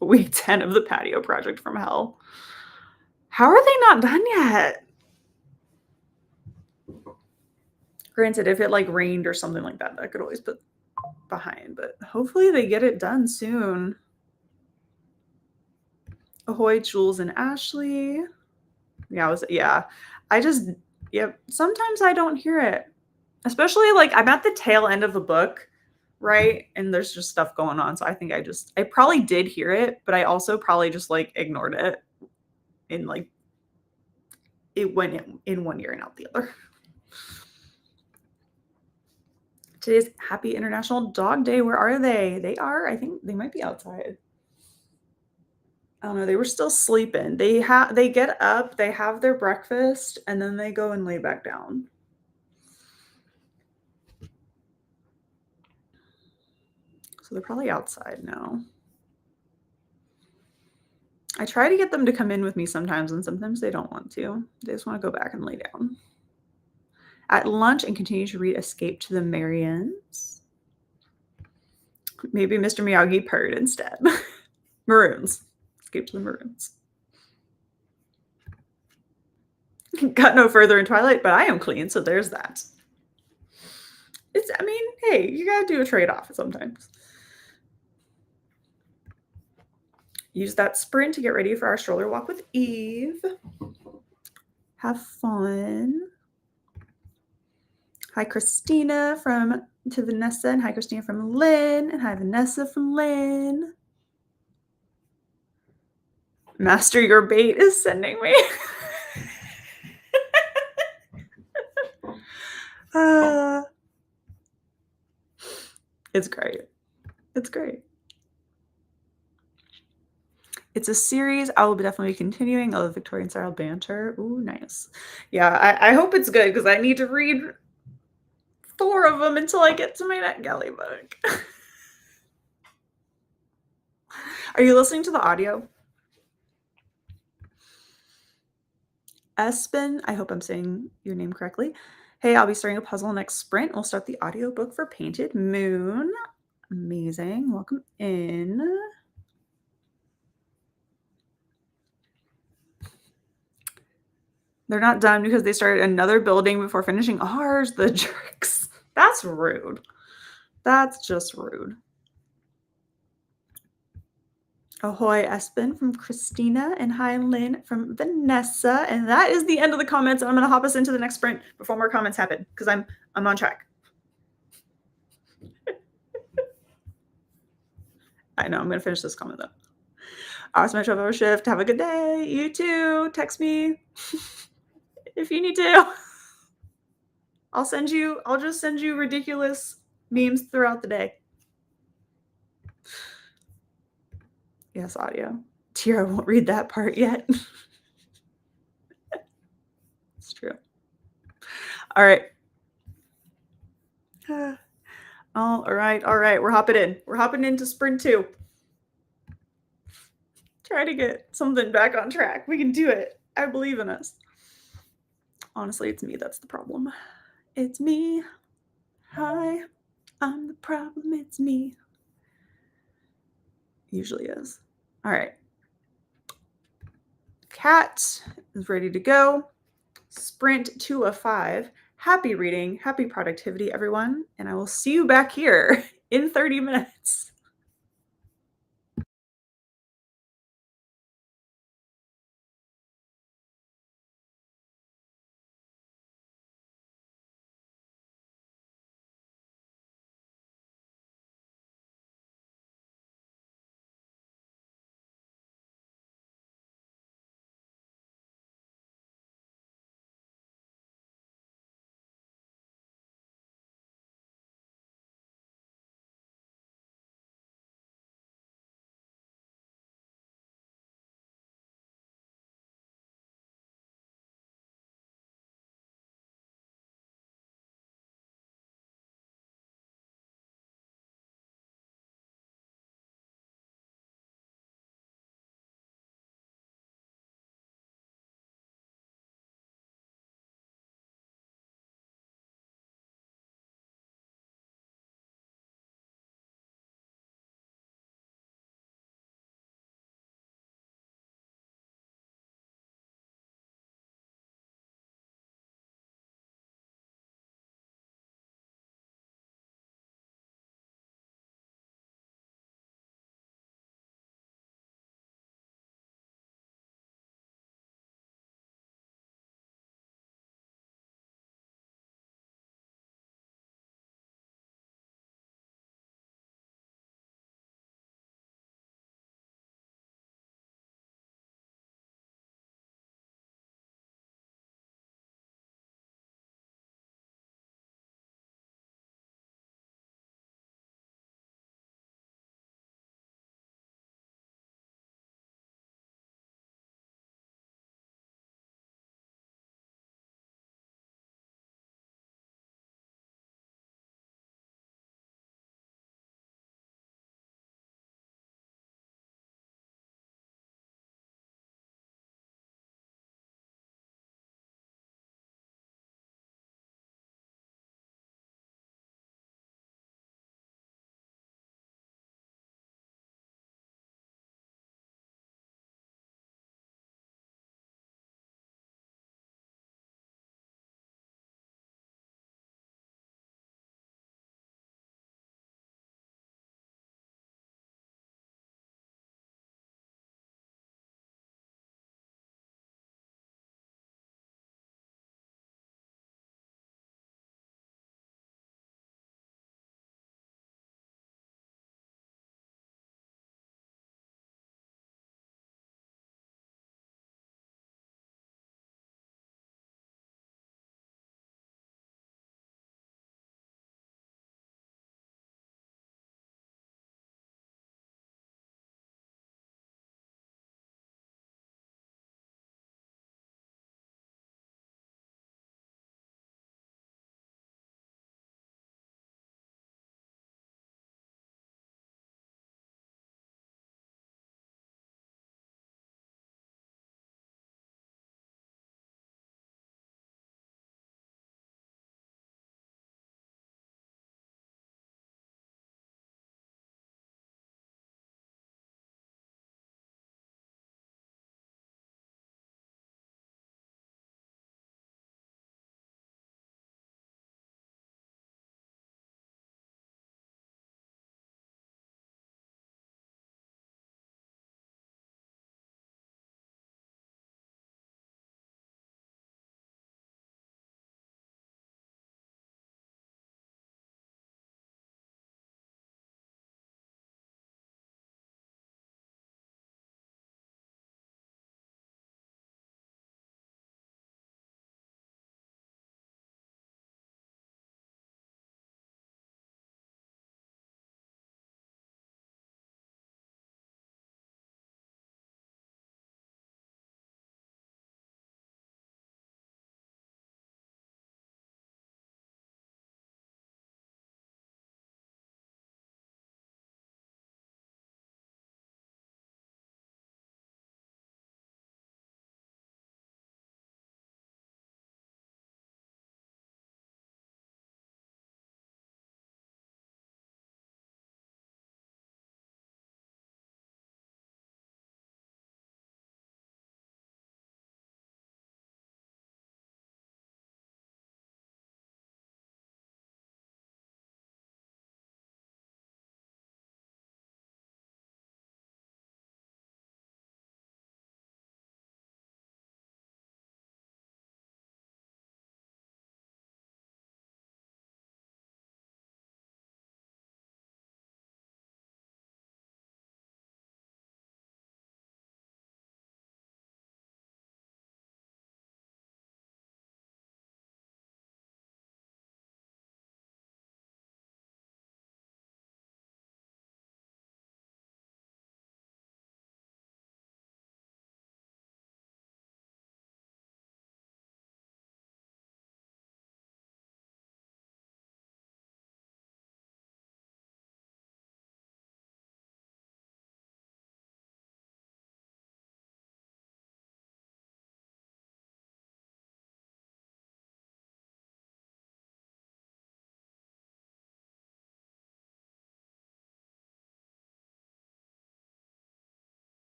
Week 10 of the patio project from hell. How are they not done yet? Granted, if it like rained or something like that, I could always put behind, but hopefully they get it done soon. Ahoy, Jules and Ashley. Yeah. Sometimes I don't hear it. Especially like I'm at the tail end of the book, right? And there's just stuff going on. So I think I probably did hear it, but I also probably just like ignored it. And like it went in one ear and out the other. Today's Happy International Dog Day. Where are they? They are, I think they might be outside. I don't know. They were still sleeping. They get up, they have their breakfast, and then they go and lay back down. So they're probably outside now. I try to get them to come in with me sometimes, and sometimes they don't want to. They just want to go back and lay down. At lunch and continue to read Escape to the Marians. Maybe Mr. Miyagi purred instead. Maroons. Escape to the Maroons. Got no further in Twilight, but I am clean, so there's that. Hey, you gotta do a trade-off sometimes. Use that sprint to get ready for our stroller walk with Eve. Have fun. Hi, Christina to Vanessa, and hi, Christina from Lynn, and hi, Vanessa from Lynn. Master Your Bait is sending me. It's great. It's great. It's a series. I will definitely be continuing. I love Victorian style banter. Ooh, nice. Yeah, I hope it's good because I need to read 4 of them until I get to my NetGalley book. Are you listening to the audio? Espen, I hope I'm saying your name correctly. Hey, I'll be starting a puzzle next sprint. We'll start the audiobook for Painted Moon. Amazing. Welcome in. They're not done because they started another building before finishing ours. The jerks. That's rude. That's just rude. Ahoy, Espen from Christina, and hi, Lynn from Vanessa. And that is the end of the comments. And I'm going to hop us into the next sprint before more comments happen because I'm on track. I know I'm going to finish this comment though. Awesome 12-hour shift. Have a good day. You too. Text me if you need to. I'll just send you ridiculous memes throughout the day. Yes, audio. Tira won't read that part yet. It's true. All right. All right. We're hopping in. We're hopping into sprint 2. Try to get something back on track. We can do it. I believe in us. Honestly, it's me that's the problem. It's me. Hi. I'm the problem. It's me. Usually is. All right. Cat is ready to go. Sprint 2 of 5. Happy reading, happy productivity, everyone. And I will see you back here in 30 minutes.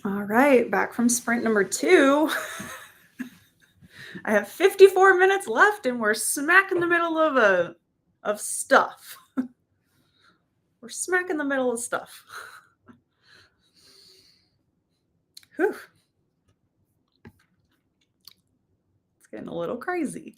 All right, back from sprint number 2. I have 54 minutes left and we're smack in the middle of stuff. We're smack in the middle of stuff. Whew. It's getting a little crazy.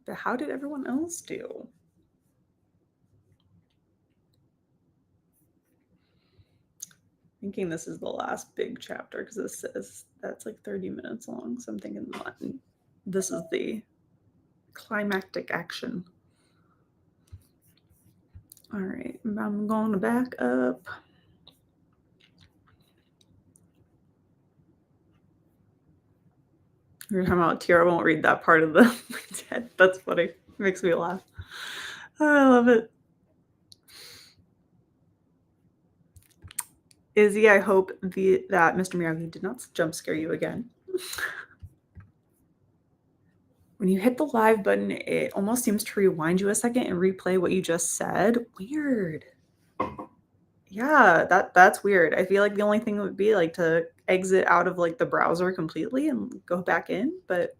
But how did everyone else do? Thinking this is the last big chapter because this says that's like 30 minutes long. So I'm thinking this is the climactic action. All right, I'm going to back up. We're talking about Tiara won't read that part of the head. That's funny. It makes me laugh. Oh, I love it. Izzy, I hope that Mr. Miyagi did not jump scare you again. When you hit the live button, it almost seems to rewind you a second and replay what you just said. Weird. Yeah, that's weird. I feel like the only thing would be like to exit out of like the browser completely and go back in, but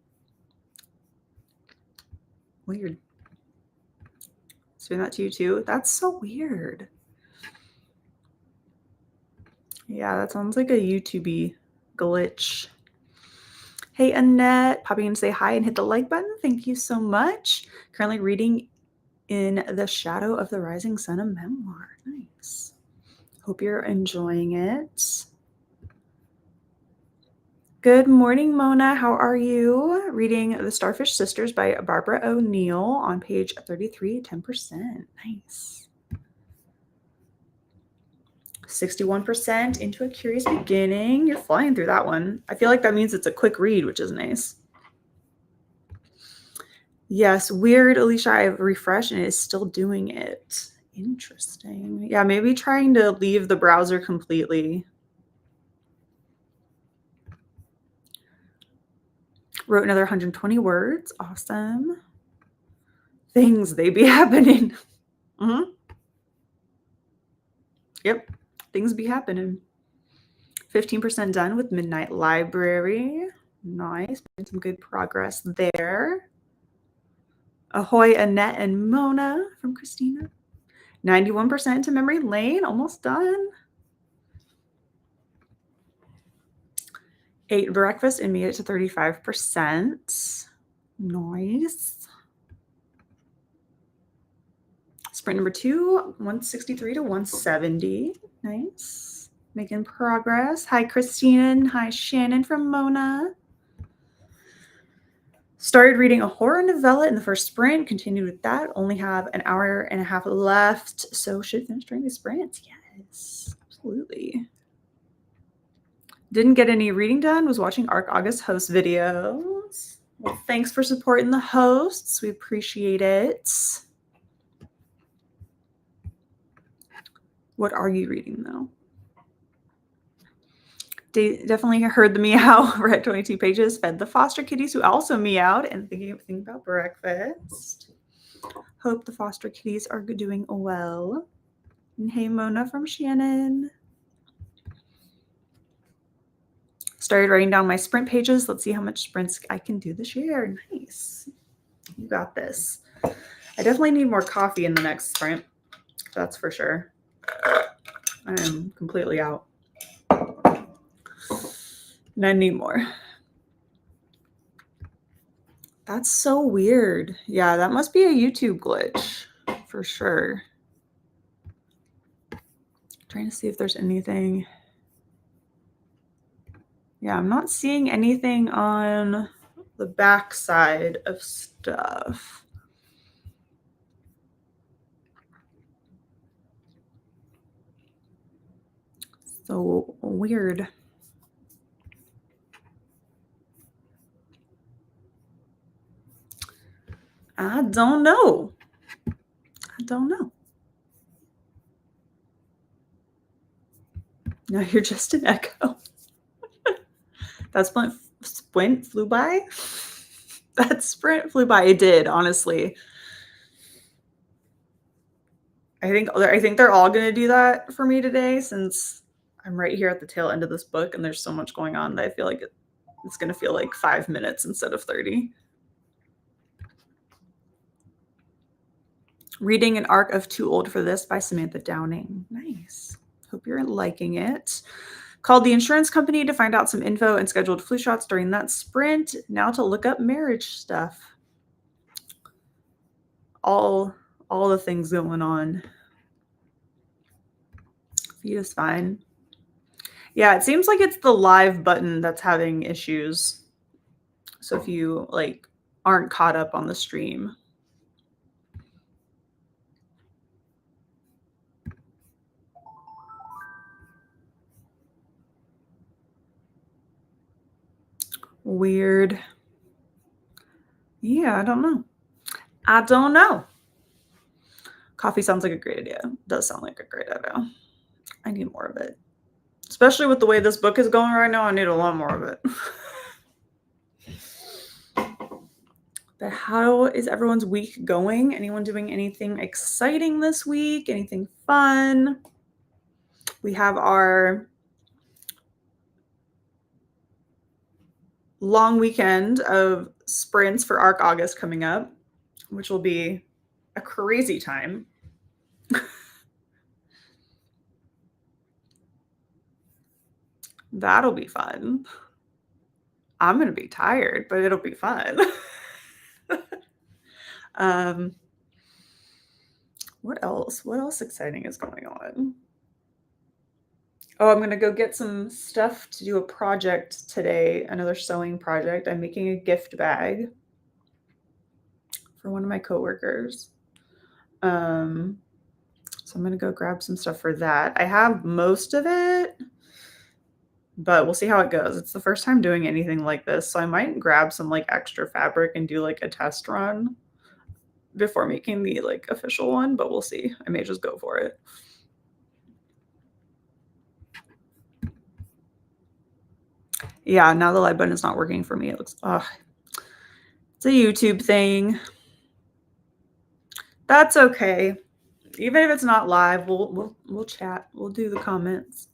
weird. It's doing that to you too. That's so weird. Yeah, that sounds like a YouTube-y glitch. Hey, Annette, popping in to say hi and hit the like button. Thank you so much. Currently reading In the Shadow of the Rising Sun, a memoir. Nice. Hope you're enjoying it. Good morning, Mona. How are you? Reading The Starfish Sisters by Barbara O'Neill on page 33, 10%. Nice. 61% into A Curious Beginning. You're flying through that one. I feel like that means it's a quick read, which is nice. Yes, weird, Alicia. I've refreshed and it is still doing it. Interesting. Yeah, maybe trying to leave the browser completely. Wrote another 120 words. Awesome. Things, they be happening. Mm-hmm. Yep. Things be happening. 15% done with Midnight Library. Nice. Making some good progress there. Ahoy, Annette and Mona from Christina. 91% to Memory Lane. Almost done. Ate breakfast and made it to 35%. Nice. Sprint number 2, 163 to 170. Nice. Making progress. Hi, Christina, and hi, Shannon from Mona. Started reading a horror novella in the first sprint. Continued with that. Only have an hour and a half left. So should finish during the sprint. Yes, absolutely. Didn't get any reading done. Was watching Arc August host videos. Well, thanks for supporting the hosts. We appreciate it. What are you reading, though? Definitely heard the meow. Read 22 pages. Fed the foster kitties who also meowed and thinking about breakfast. Hope the foster kitties are doing well. And hey, Mona from Shannon. Started writing down my sprint pages. Let's see how much sprints I can do this year. Nice. You got this. I definitely need more coffee in the next sprint. That's for sure. I am completely out. And I need more. That's so weird. Yeah, that must be a YouTube glitch for sure. Trying to see if there's anything. Yeah, I'm not seeing anything on the back side of stuff. So weird. I don't know. No, you're just an echo. That sprint flew by. That sprint flew by. It did, honestly. I think they're all gonna do that for me today since I'm right here at the tail end of this book and there's so much going on that I feel like it's gonna feel like 5 minutes instead of 30. Reading an arc of Too Old for This by Samantha Downing. Nice. Hope you're liking it. Called the insurance company to find out some info and scheduled flu shots during that sprint. Now to look up marriage stuff. All the things going on. Fetus fine. Yeah, it seems like it's the live button that's having issues. So if you like aren't caught up on the stream. Weird. Yeah, I don't know. I don't know. Coffee sounds like a great idea. It does sound like a great idea. I need more of it. Especially with the way this book is going right now, I need a lot more of it. But how is everyone's week going? Anyone doing anything exciting this week? Anything fun? We have our long weekend of sprints for ARC August coming up, which will be a crazy time. That'll be fun. I'm going to be tired, but it'll be fun. What else? What else exciting is going on? Oh, I'm going to go get some stuff to do a project today, another sewing project. I'm making a gift bag for one of my coworkers. So I'm going to go grab some stuff for that. I have most of it, but we'll see how it goes. It's the first time doing anything like this, so I might grab some like extra fabric and do like a test run before making the like official one, but we'll see. I may just go for it. Yeah, now the live button is not working for me. It looks, it's a YouTube thing. That's okay. Even if it's not live, we'll chat. We'll do the comments.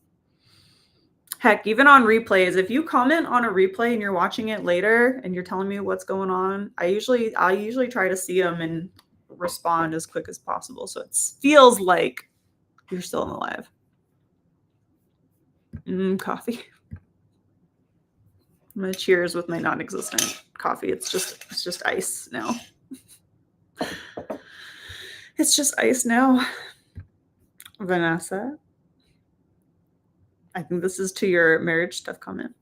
Heck, even on replays, if you comment on a replay and you're watching it later and you're telling me what's going on, I usually try to see them and respond as quick as possible. So it feels like you're still in the live. Coffee. I'm gonna cheers with my non-existent coffee. It's just ice now. It's just ice now. Vanessa, I think this is to your marriage stuff comment.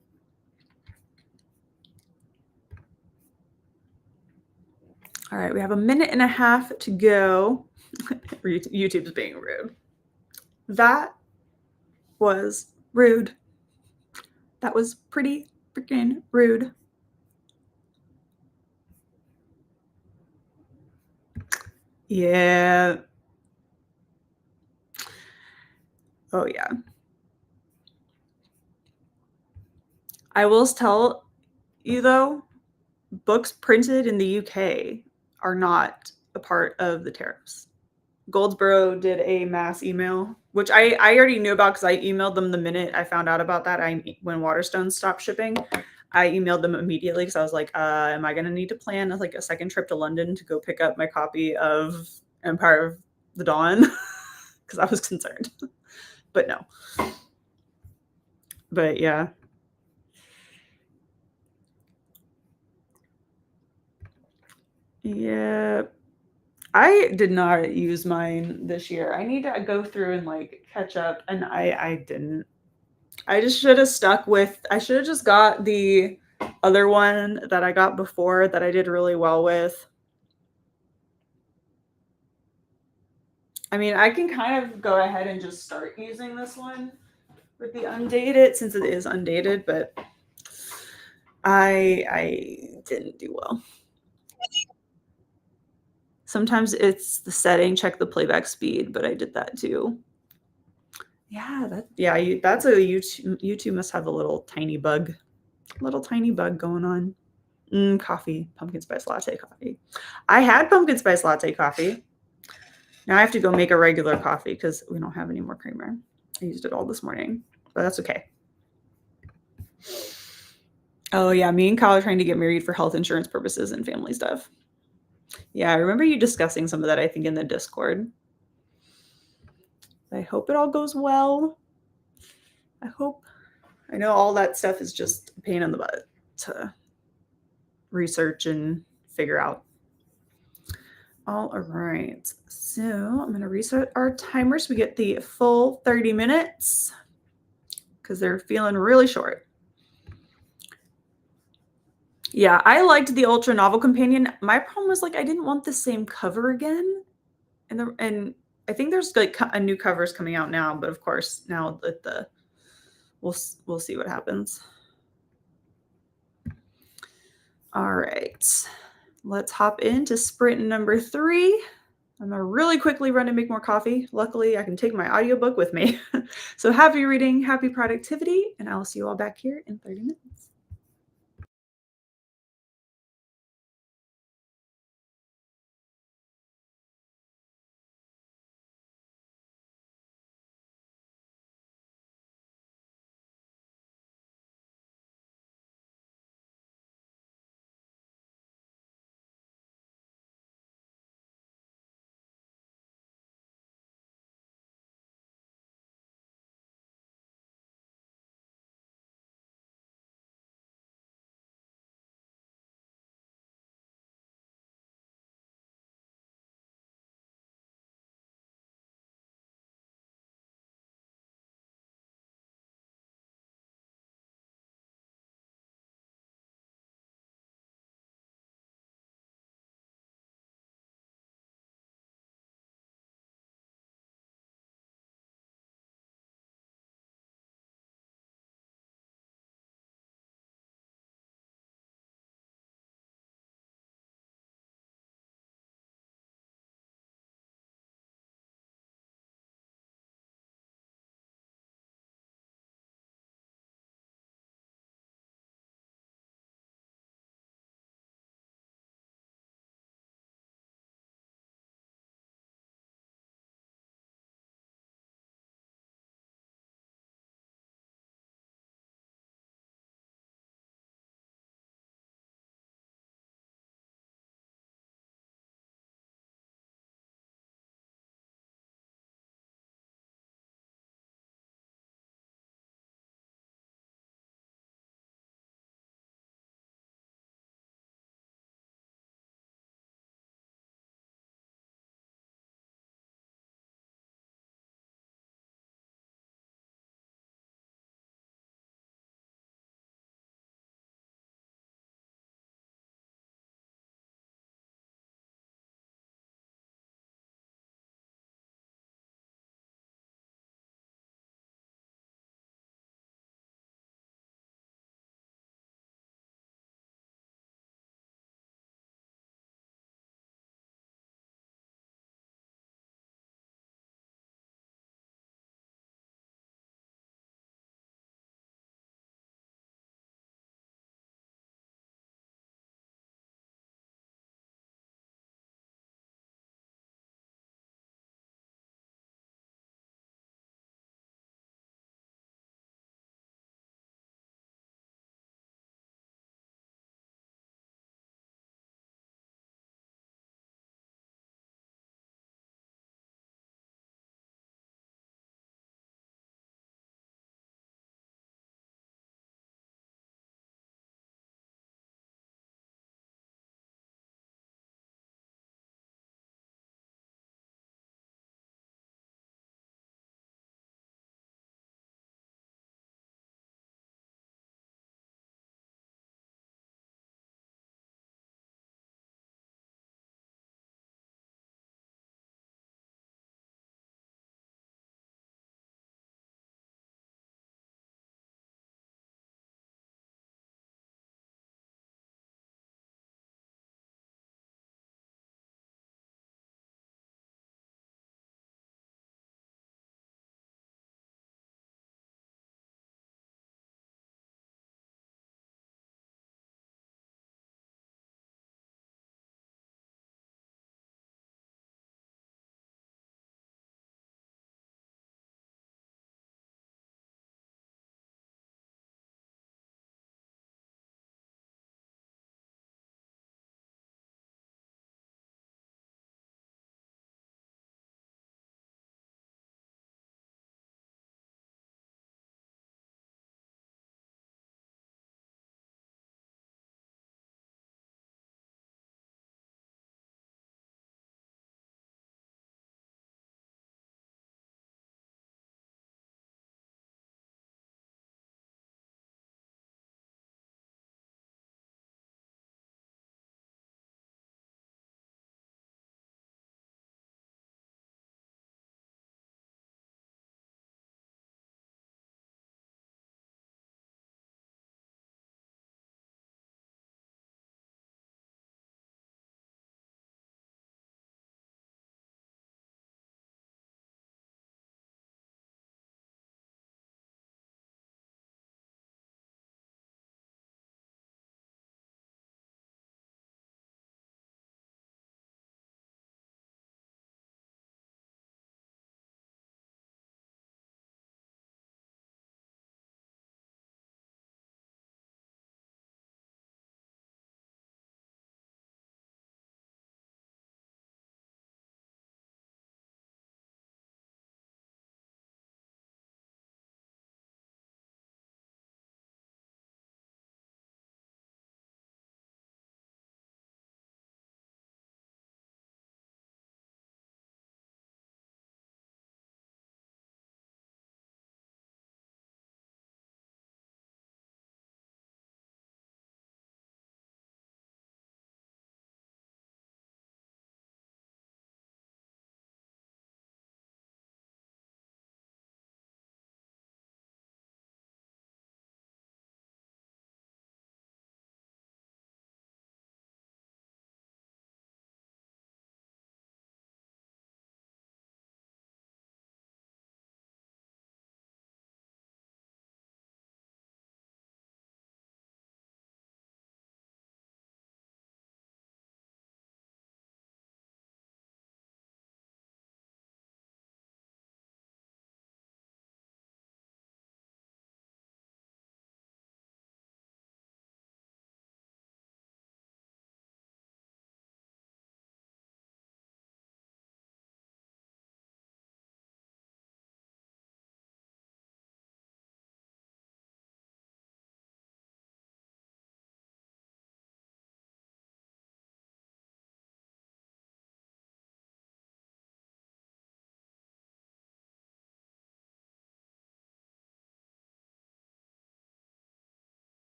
All right, we have a minute and a half to go. YouTube's being rude. That was rude. That was pretty freaking rude. Yeah. Oh, yeah. I will tell you, though, books printed in the UK are not a part of the tariffs. Goldsboro did a mass email, which I already knew about because I emailed them the minute I found out about that. When Waterstones stopped shipping, I emailed them immediately because I was like, am I going to need to plan like a second trip to London to go pick up my copy of Empire of the Dawn? Because I was concerned. But no. But yeah. Yeah. I did not use mine this year. I need to go through and like catch up, and I didn't. I just should have stuck with, I should have just got the other one that I got before that I did really well with. I mean, I can kind of go ahead and just start using this one with the undated since it is undated, but I didn't do well. Sometimes it's the setting, check the playback speed, but I did that too. Yeah, that's a YouTube must have a little tiny bug going on. Coffee, pumpkin spice latte coffee. I had pumpkin spice latte coffee. Now I have to go make a regular coffee because we don't have any more creamer. I used it all this morning, but that's okay. Oh yeah, me and Kyle are trying to get married for health insurance purposes and family stuff. Yeah, I remember you discussing some of that, I think, in the Discord. I hope it all goes well. I know all that stuff is just a pain in the butt to research and figure out. All right, so I'm going to reset our timer so we get the full 30 minutes because they're feeling really short. Yeah, I liked the Ultra Novel Companion. My problem was like I didn't want the same cover again, and I think there's like a new covers coming out now, but of course now that we'll see what happens. All right, let's hop into sprint number 3. I'm gonna really quickly run and make more coffee. Luckily, I can take my audiobook with me. So happy reading, happy productivity, and I'll see you all back here in 30 minutes.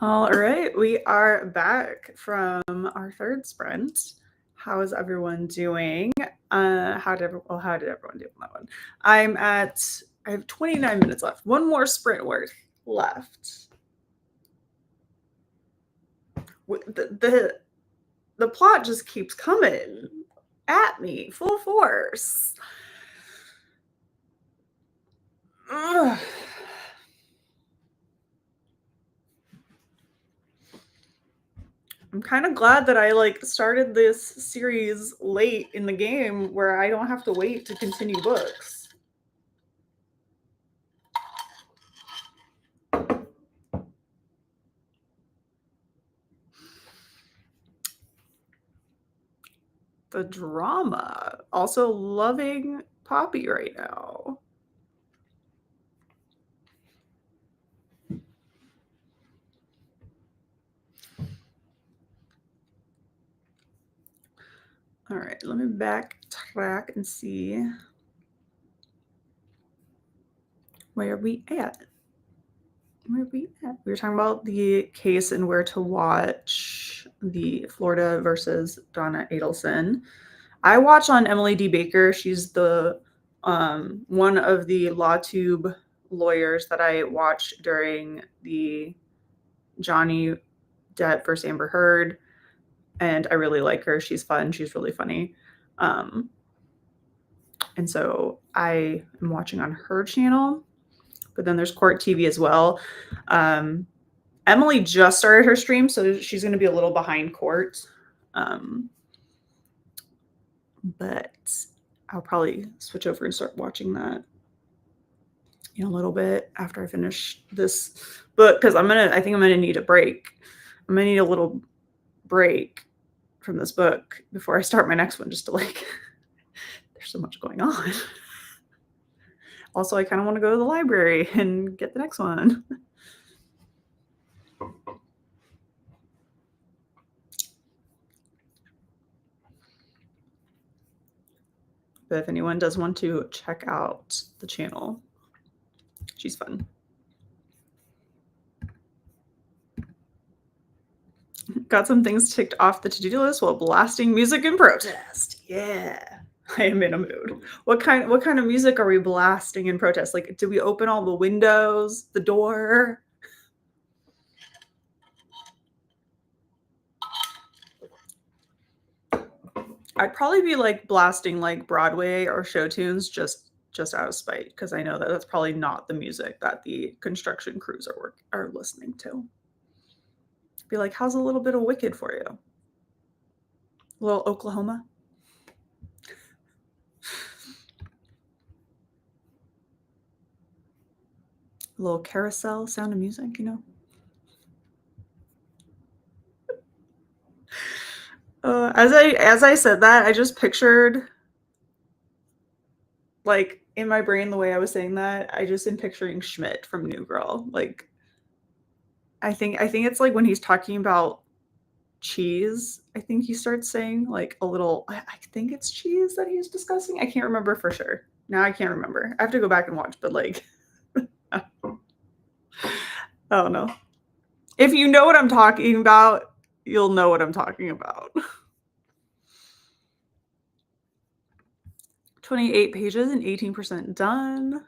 All right, we are back from our third sprint. How is everyone doing? How did everyone do on that one? I have 29 minutes left. One more sprint worth left. The plot just keeps coming at me full force. Ugh. I'm kind of glad that I started this series late in the game where I don't have to wait to continue books. The drama. Also loving Poppy right now. All right, let me backtrack and see where we at. We were talking about the case and where to watch the Florida versus Donna Adelson. I watch on Emily D. Baker. She's the one of the LawTube lawyers that I watched during the Johnny Depp versus Amber Heard, and I really like her. She's fun. She's really funny. And so I am watching on her channel, but then there's Court TV as well. Emily just started her stream, so she's going to be a little behind Court. But I'll probably switch over and start watching that in a little bit after I finish this book, because I think I'm gonna need a break. I'm gonna need a little break from this book before I start my next one, just to there's so much going on. Also, I kind of want to go to the library and get the next one. But if anyone does want to check out the channel, she's fun. Got some things ticked off the to-do list while blasting music in protest. Yeah, I am in a mood. What kind of music are we blasting in protest? Like, did we open all the windows, the door? I'd probably be blasting Broadway or show tunes just out of spite, because I know that that's probably not the music that the construction crews are listening to. Be like, how's a little bit of Wicked for you? A little Oklahoma? A little Carousel, Sound of Music, you know? As I said that, I just pictured, in my brain, the way I was saying that, I just am picturing Schmidt from New Girl. I think it's when he's talking about cheese. I think he starts saying a little. I think it's cheese that he's discussing. I can't remember for sure. Now I can't remember. I have to go back and watch. But I don't know. If you know what I'm talking about, you'll know what I'm talking about. 28 pages and 18% done.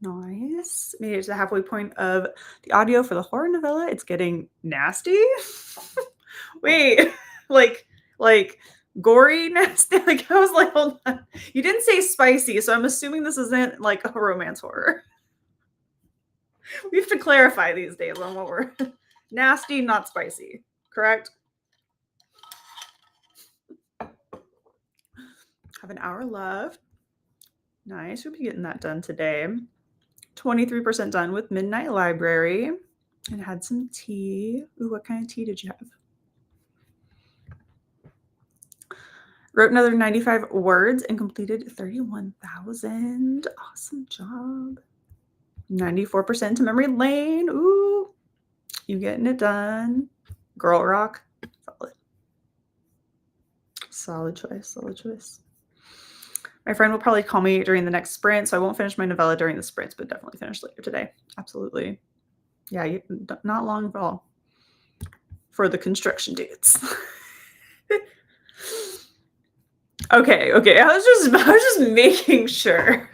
Nice. Made it to the halfway point of the audio for the horror novella. It's getting nasty. Wait, gory nasty? I was like, hold on. You didn't say spicy, so I'm assuming this isn't a romance horror. We have to clarify these days on what we're nasty, not spicy. Correct? Have an hour left. Nice. We'll be getting that done today. 23% done with Midnight Library, and had some tea. Ooh, what kind of tea did you have? Wrote another 95 words and completed 31,000. Awesome job. 94% to memory lane. Ooh, you getting it done. Girl rock. Solid choice. My friend will probably call me during the next sprint, so I won't finish my novella during the sprints, but definitely finish later today. Absolutely. Yeah, not long at all. for the construction dudes. Okay. I was just making sure.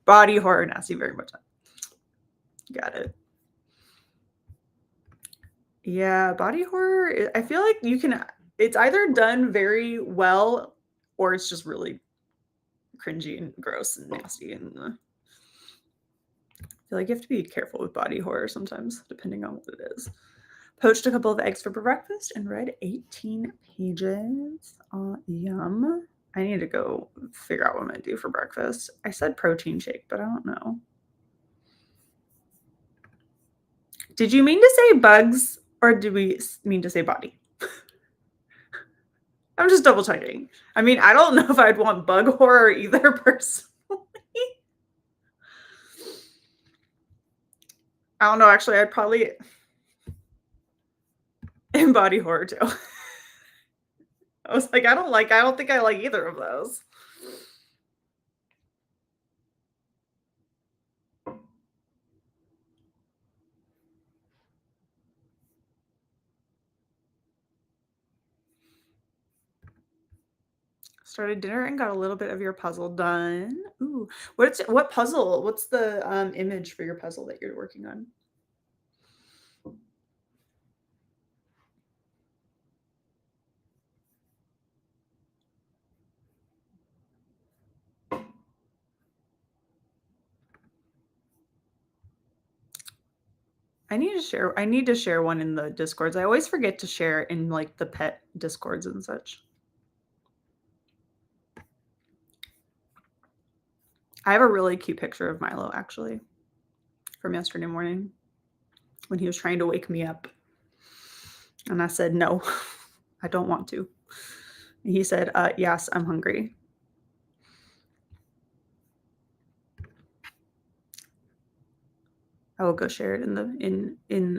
Body horror, nasty, very much. Got it. Yeah, body horror, I feel like it's either done very well or it's just really cringy and gross and nasty. And I feel like you have to be careful with body horror sometimes, depending on what it is. Poached a couple of eggs for breakfast and read 18 pages. Yum. I need to go figure out what I'm going to do for breakfast. I said protein shake, but I don't know. Did you mean to say bugs or did we mean to say body? I'm just double checking. I mean, I don't know if I'd want bug horror either personally. I don't know. Actually, I'd probably in body horror too. I was like, I don't think I like either of those. Started dinner and got a little bit of your puzzle done. Ooh, what puzzle? What's the image for your puzzle that you're working on? I need to share one in the Discords. I always forget to share in like the pet Discords and such. I have a really cute picture of Milo actually from yesterday morning when he was trying to wake me up. And I said, no, I don't want to. And he said, yes, I'm hungry. I will go share it do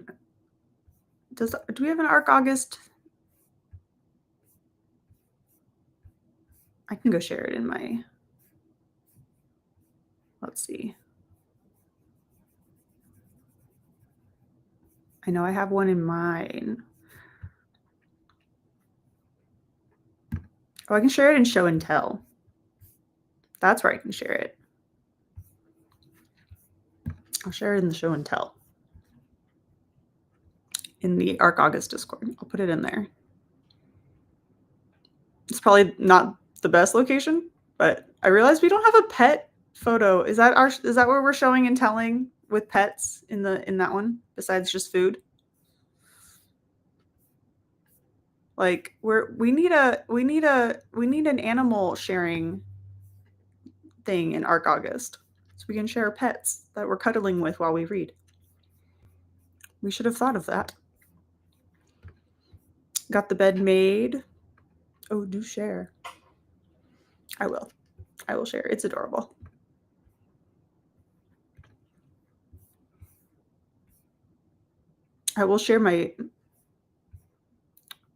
we have an ARC August? I can go share it in my, let's see. I know I have one in mine. Oh, I can share it in show and tell. That's where I can share it. I'll share it in the show and tell. In the ARC August Discord. I'll put it in there. It's probably not the best location, but I realized we don't have a pet photo. Is that where we're showing and telling with pets in that one besides just food? Like we need an animal sharing thing in ARC August so we can share pets that we're cuddling with while we read. We should have thought of that. Got the bed made. Oh, do share. I will share. It's adorable. I will share my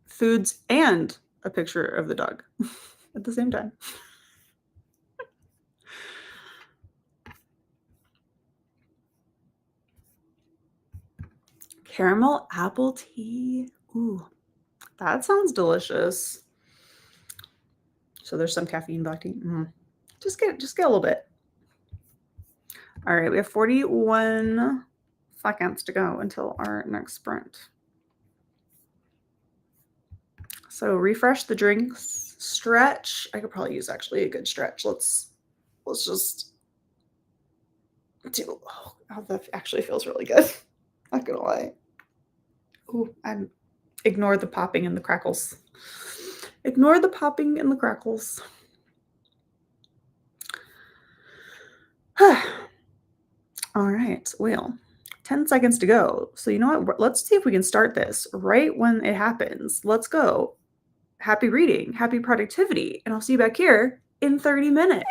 foods and a picture of the dog at the same time. Caramel apple tea. Ooh, that sounds delicious. So there's some caffeine black tea. Just get a little bit. All right, we have 41 seconds to go until our next sprint. So refresh the drinks, stretch. I could probably use actually a good stretch. Let's just do. Oh, that actually feels really good. Not gonna lie. Ooh, ignore the popping and the crackles. Ignore the popping and the crackles. All right, well, 10 seconds to go. So you know what? Let's see if we can start this right when it happens. Let's go. Happy reading, happy productivity, and I'll see you back here in 30 minutes.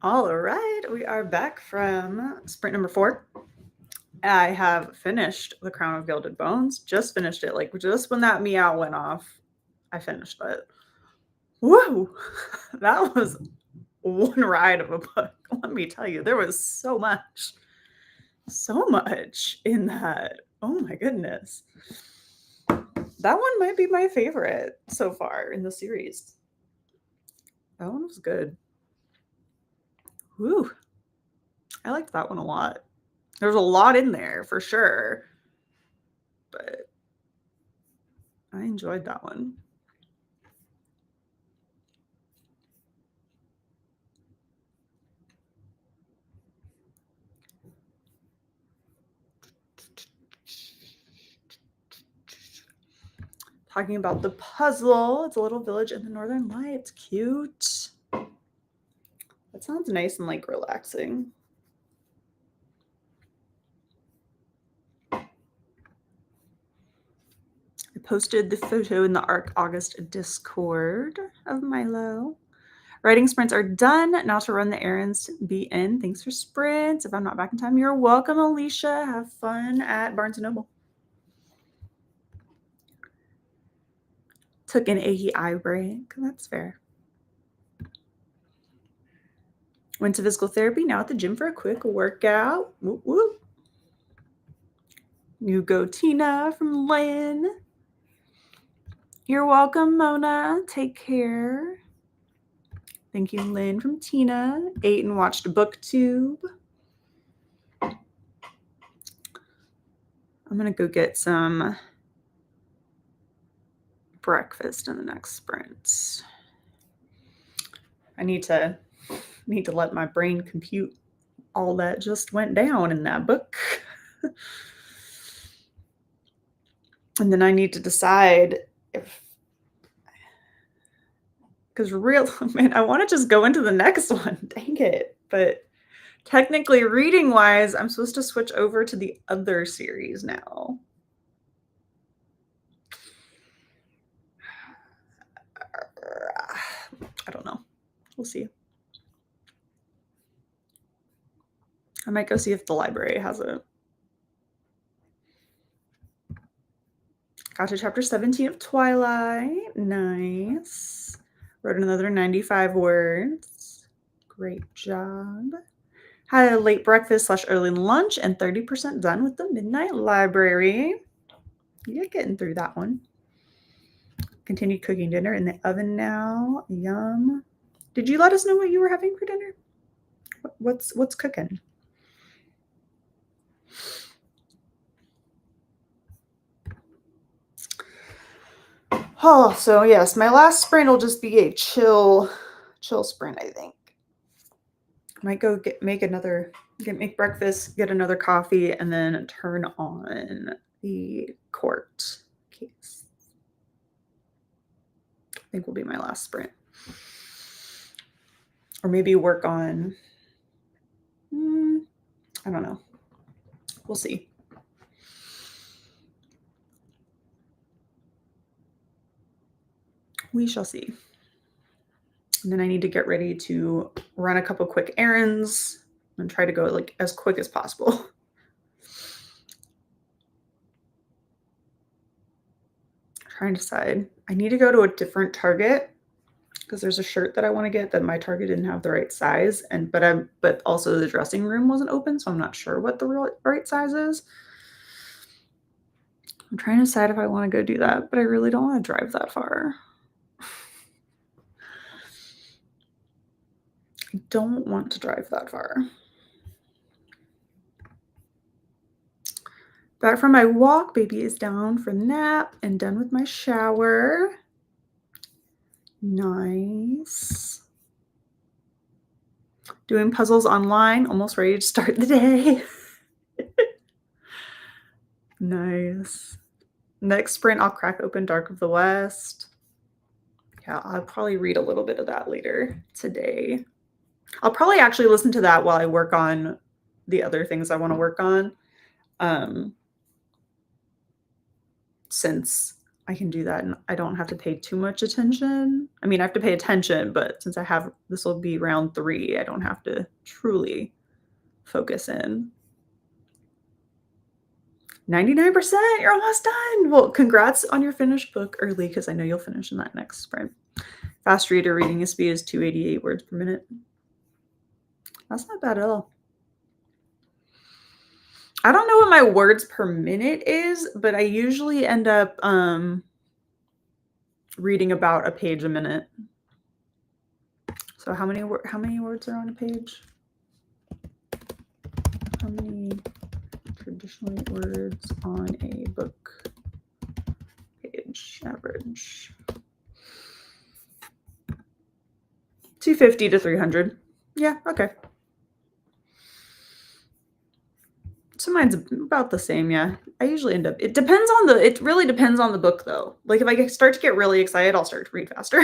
All right, we are back from sprint number 4. I have finished The Crown of Gilded Bones. Just finished it. Like, just when that meow went off, I finished it. Woo! That was one ride of a book. Let me tell you, there was so much in that. Oh my goodness. That one might be my favorite so far in the series. That one was good. Woo. I liked that one a lot. There's a lot in there for sure, but I enjoyed that one. Talking about the puzzle. It's a little village in the Northern Lights. Cute. That sounds nice and like relaxing. I posted the photo in the ARC August Discord of Milo. Writing sprints are done. Now to run the errands, be in. Thanks for sprints. If I'm not back in time, you're welcome, Alicia. Have fun at Barnes & Noble. Took an achy eye break. That's fair. Went to physical therapy. Now at the gym for a quick workout. Whoop, whoop. You go, Tina from Lynn. You're welcome, Mona. Take care. Thank you, Lynn from Tina. Ate and watched BookTube. I'm going to go get some breakfast in the next sprint. I need to let my brain compute all that just went down in that book. And then I need to decide if, because man, I want to just go into the next one. Dang it. But technically, reading wise, I'm supposed to switch over to the other series now. I don't know. We'll see. I might go see if the library has it. Got to chapter 17 of Twilight. Nice. Wrote another 95 words. Great job. Had a late breakfast / early lunch and 30% done with the Midnight Library. You're getting through that one. Continued cooking dinner in the oven now. Yum. Did you let us know what you were having for dinner? What's cooking? Oh, so yes, my last sprint will just be a chill sprint, I think. Might go make breakfast, get another coffee, and then turn on the court case. I think will be my last sprint. Or maybe work on, I don't know. We'll see. We shall see. And then I need to get ready to run a couple quick errands and try to go like as quick as possible. Trying to decide. I need to go to a different Target because there's a shirt that I want to get that my Target didn't have the right size, but also the dressing room wasn't open, so I'm not sure what the right size is. I'm trying to decide if I want to go do that, but I really don't want to drive that far. I don't want to drive that far. Back from my walk, baby is down for nap and done with my shower. Nice. Doing puzzles online, almost ready to start the day. Nice. Next sprint, I'll crack open Dark of the West. Yeah, I'll probably read a little bit of that later today. I'll probably actually listen to that while I work on the other things I want to work on. Since I can do that and I don't have to pay too much attention. I mean, I have to pay attention, but since this will be round 3, I don't have to truly focus in. 99%, you're almost done. Well, congrats on your finished book early because I know you'll finish in that next sprint. Fast reader reading speed is 288 words per minute. That's not bad at all. I don't know what my words per minute is, but I usually end up reading about a page a minute. So how many words are on a page? How many traditionally words on a book page average? 250 to 300. Yeah, okay. So mine's about the same, yeah. I usually end up, it really depends on the book though. Like if I start to get really excited, I'll start to read faster.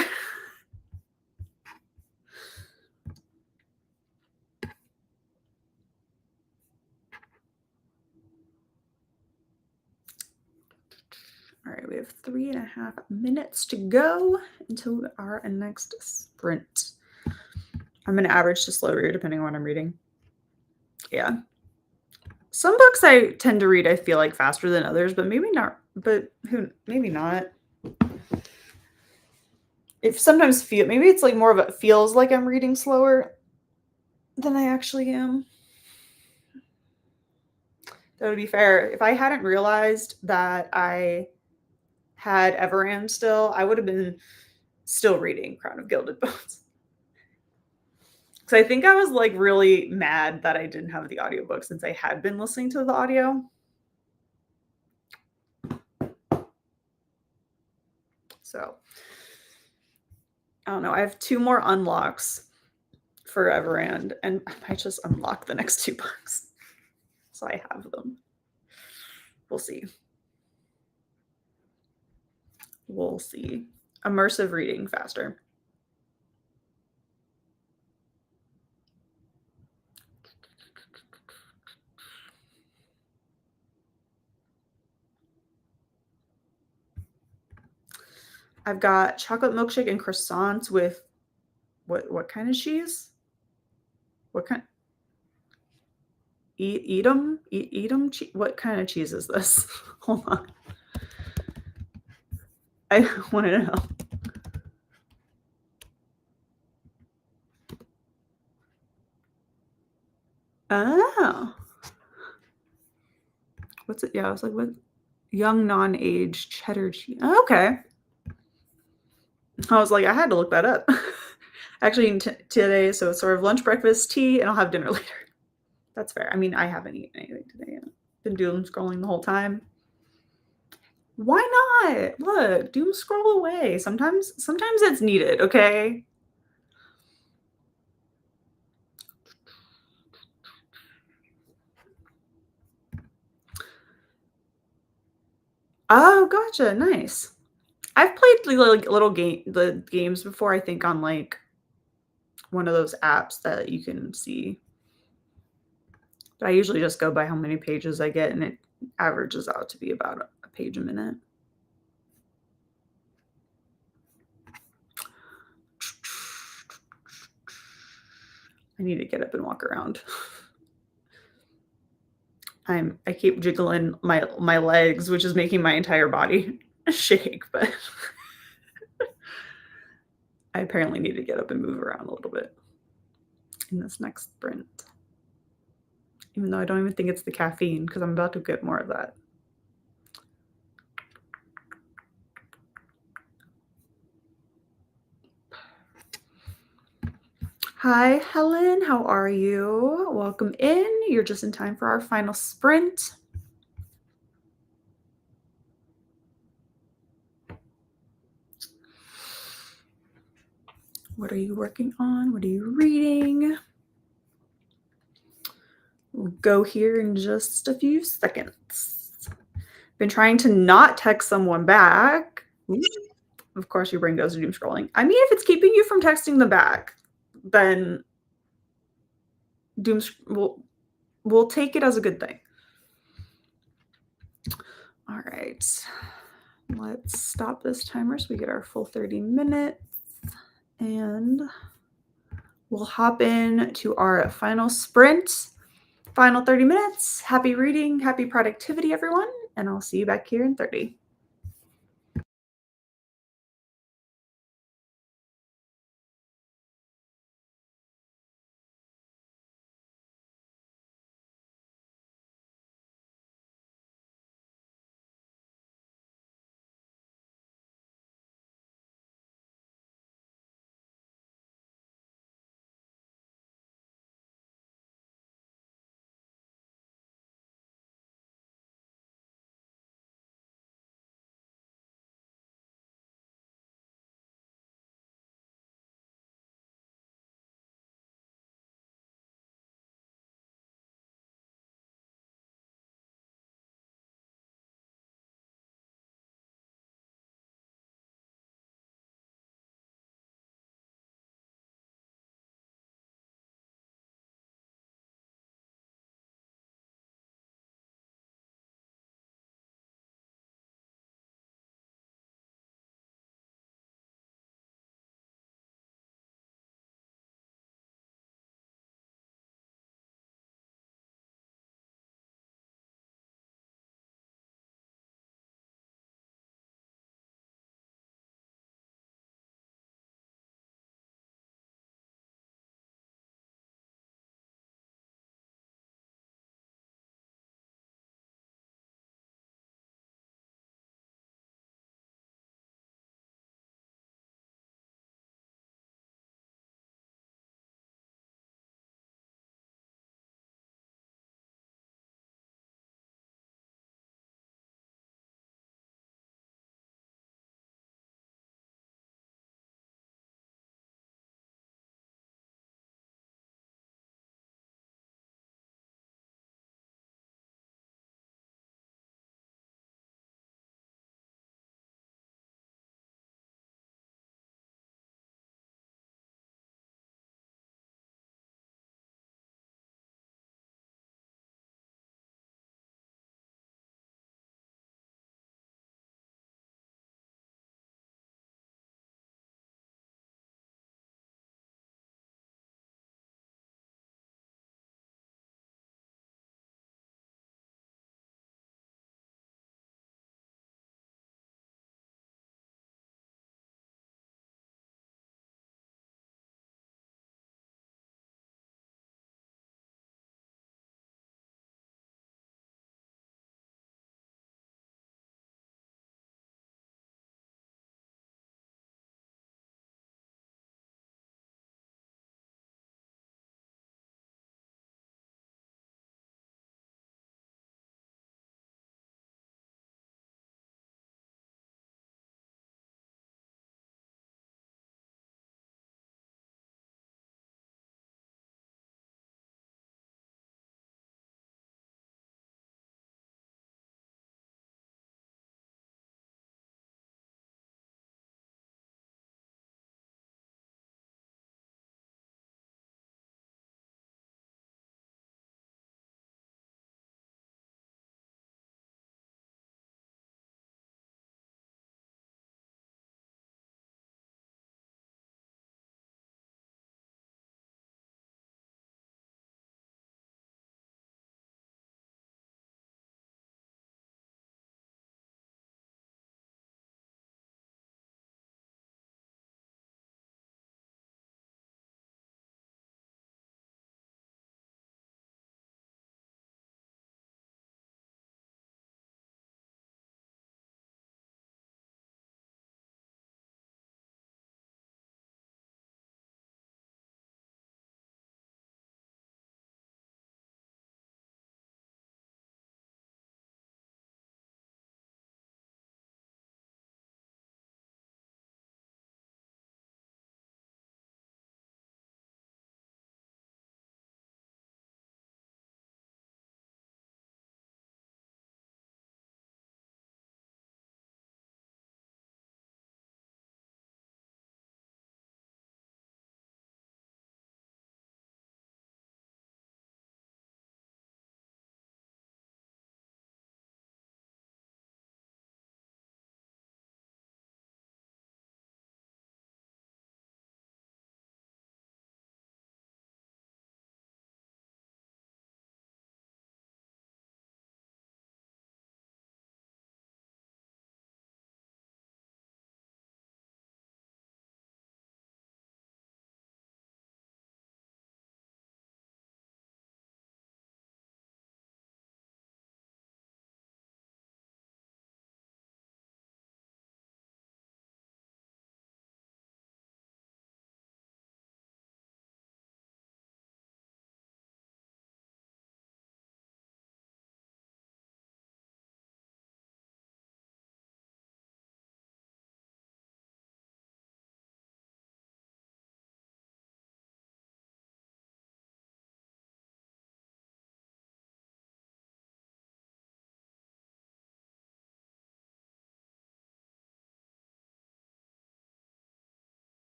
All right, we have 3.5 minutes to go until our next sprint. I'm going to average to slow reader depending on what I'm reading. Yeah. Some books I tend to read, I feel like, faster than others, but maybe not. Maybe not. Maybe it's like more of it feels like I'm reading slower than I actually am. That would be fair. If I hadn't realized that I had Everand still, I would have been still reading Crown of Gilded Bones. Because I think I was like really mad that I didn't have the audiobook since I had been listening to the audio. So I don't know. I have 2 more unlocks for Everand, and I might just unlock the next 2 books. So I have them. We'll see. We'll see. Immersive reading faster. I've got chocolate milkshake and croissants with what kind of cheese? What kind? Edam? What kind of cheese is this? Hold on. I want to know. Oh. What's it? Yeah, I was like, what? Young non-aged cheddar cheese. Oh, okay. I was like, I had to look that up. Actually, today, so it's sort of lunch, breakfast, tea, and I'll have dinner later. That's fair. I mean, I haven't eaten anything today. I've been doom scrolling the whole time. Why not? Look, doom scroll away. Sometimes it's needed, okay? Oh, gotcha. Nice. I've played the games before, I think, on like one of those apps that you can see. But I usually just go by how many pages I get, and it averages out to be about a page a minute. I need to get up and walk around. I keep jiggling my legs, which is making my entire body shake, but I apparently need to get up and move around a little bit in this next sprint. Even though I don't even think it's the caffeine, because I'm about to get more of that. Hi, Helen. How are you? Welcome in. You're just in time for our final sprint. What are you working on? What are you reading? We'll go here in just a few seconds. Been trying to not text someone back. Of course, your brain goes to doom scrolling. I mean, if it's keeping you from texting them back, then we'll take it as a good thing. All right. let's stop this timer so we get our full 30 minutes. And we'll hop in to our final sprint. Final 30 minutes. Happy reading, happy productivity, everyone. And I'll see you back here in 30.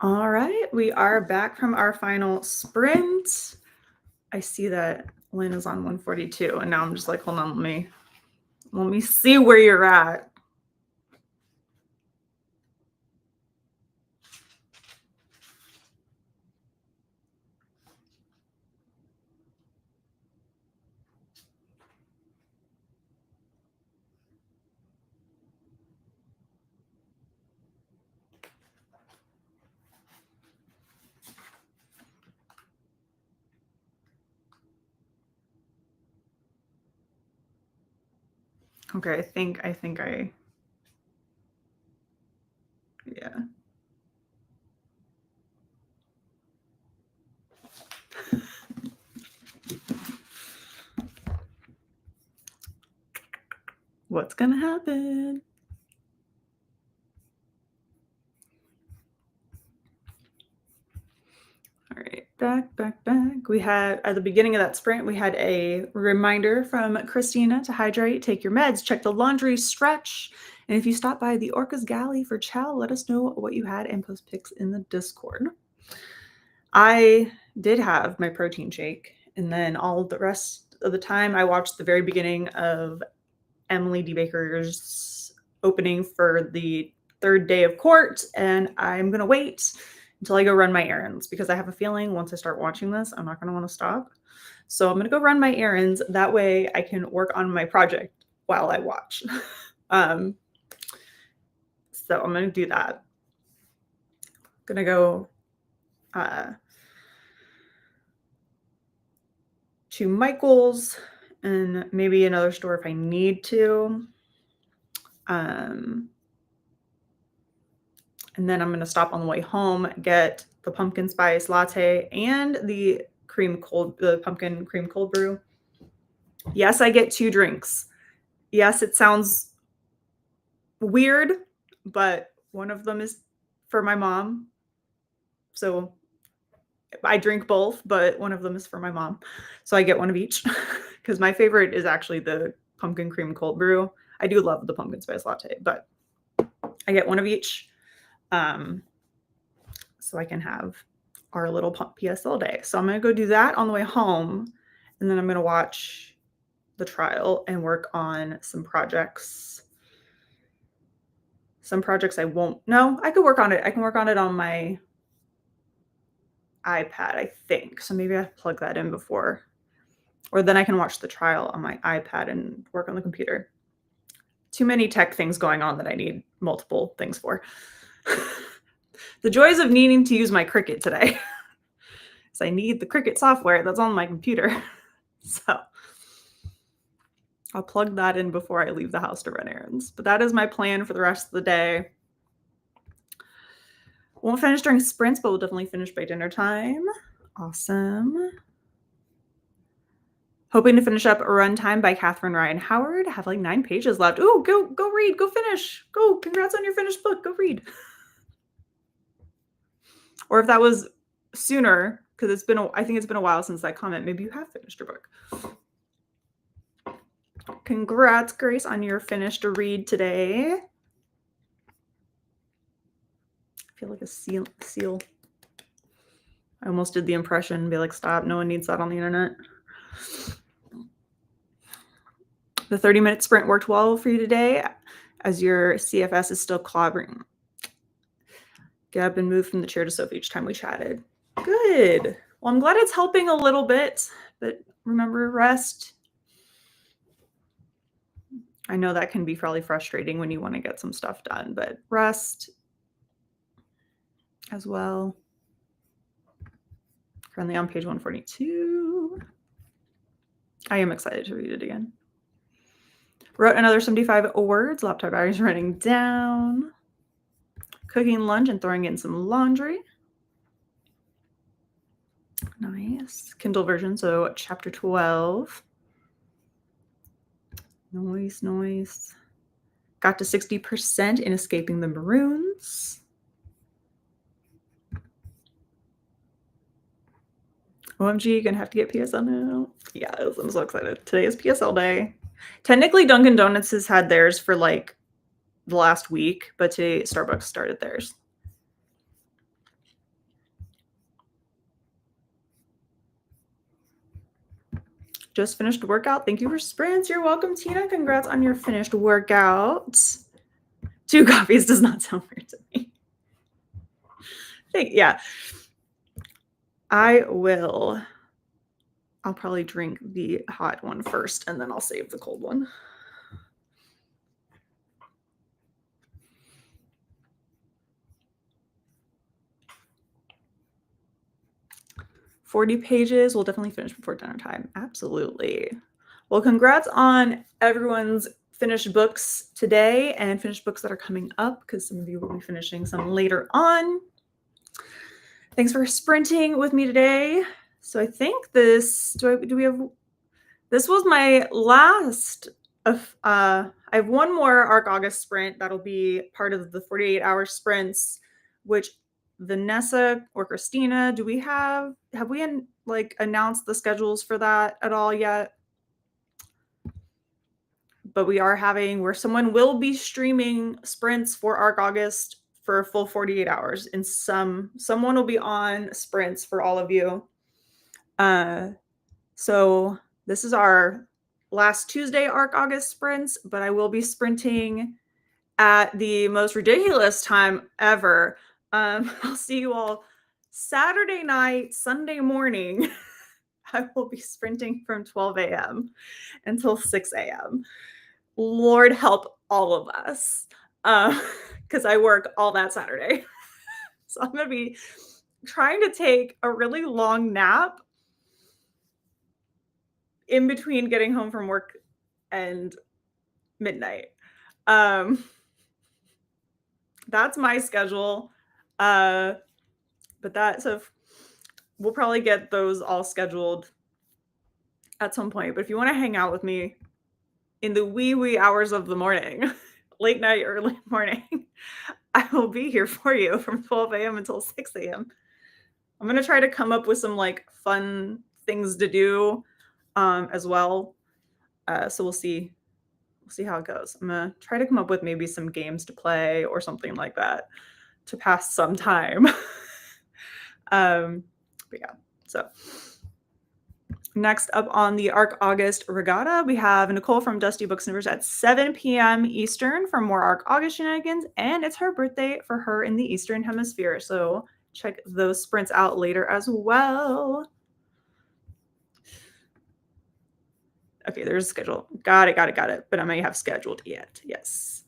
All right, we are back from our final sprint. I see that Lynn is on 142, and now I'm just like, hold on, let me see where you're at. Okay, I think yeah. What's gonna happen? All right, back. We had, at the beginning of that sprint, we had a reminder from Christina to hydrate, take your meds, check the laundry, stretch. And if you stop by the Orca's Galley for chow, let us know what you had and post pics in the Discord. I did have my protein shake, and then all the rest of the time I watched the very beginning of Emily D. Baker's opening for the third day of court, and I'm going to wait until I go run my errands because I have a feeling once I start watching this, I'm not going to want to stop. So I'm going to go run my errands. That way I can work on my project while I watch. So I'm going to do that. I'm going to go to Michael's and maybe another store if I need to. And then I'm going to stop on the way home, get the pumpkin spice latte and the pumpkin cream cold brew. Yes, I get 2 drinks. Yes, it sounds weird, but one of them is for my mom. So I drink both, but one of them is for my mom. So I get one of each because my favorite is actually the pumpkin cream cold brew. I do love the pumpkin spice latte, but I get one of each. So I can have our little PSL day. So I'm going to go do that on the way home, and then I'm going to watch the trial and work on some projects. Some projects I won't. No, I could work on it. I can work on it on my iPad, I think. So maybe I plug that in before, or then I can watch the trial on my iPad and work on the computer. Too many tech things going on that I need multiple things for. The joys of needing to use my Cricut today. So I need the Cricut software that's on my computer. So I'll plug that in before I leave the house to run errands. But that is my plan for the rest of the day. Won't finish during sprints, but we'll definitely finish by dinner time. Awesome. Hoping to finish up Runtime by Catherine Ryan Howard. I have like 9 pages left. Ooh, go read, go finish. Go, congrats on your finished book. Go read. Or if that was sooner, because I think it's been a while since that comment, maybe you have finished your book. Congrats, Grace, on your finished read today. I feel like a seal. I almost did the impression and be like, stop, no one needs that on the internet. The 30-minute sprint worked well for you today as your CFS is still clobbering. Get up and move from the chair to sofa each time we chatted. Good. Well, I'm glad it's helping a little bit, but remember, rest. I know that can be fairly frustrating when you want to get some stuff done, but rest as well. Currently on page 142. I am excited to read it again. Wrote another 75 words. Laptop battery's running down. Cooking lunch and throwing in some laundry. Nice. Kindle version, so chapter 12. Noise. Got to 60% in Escaping the Maroons. OMG, gonna have to get PSL now. Yes, I'm so excited. Today is PSL day. Technically, Dunkin' Donuts has had theirs for like the last week, but today Starbucks started theirs. Just finished workout. Thank you for sprints. You're welcome, Tina. Congrats on your finished workout. 2 coffees does not sound weird to me. Yeah. I'll probably drink the hot one first, and then I'll save the cold one. "40 pages. We'll definitely finish before dinner time." Absolutely. Well, congrats on everyone's finished books today and finished books that are coming up, because some of you will be finishing some later on. Thanks for sprinting with me today. So I think this was my last of I have one more ARC August sprint that'll be part of the 48-hour sprints, which Vanessa or Christina, have we announced the schedules for that at all yet? But we are having where someone will be streaming sprints for ARC August for a full 48 hours, and someone will be on sprints for all of you. So this is our last Tuesday ARC August sprints, but I will be sprinting at the most ridiculous time ever. I'll see you all Saturday night, Sunday morning. I will be sprinting from 12 a.m. until 6 a.m. Lord help all of us, because I work all that Saturday. So I'm going to be trying to take a really long nap in between getting home from work and midnight. That's my schedule. So we'll probably get those all scheduled at some point. But if you want to hang out with me in the wee hours of the morning, late night, early morning, I will be here for you from 12 a.m. until 6 a.m. I'm going to try to come up with some fun things to do as well. So we'll see how it goes. I'm going to try to come up with maybe some games to play or something like that to pass some time. But yeah, so next up on the ARC August regatta, we have Nicole from Dusty Books Universe at 7 p.m. Eastern for more ARC August shenanigans, and it's her birthday for her in the Eastern Hemisphere, so check those sprints out later as well. Okay, there's a schedule. Got it. But I may have scheduled yet. Yes.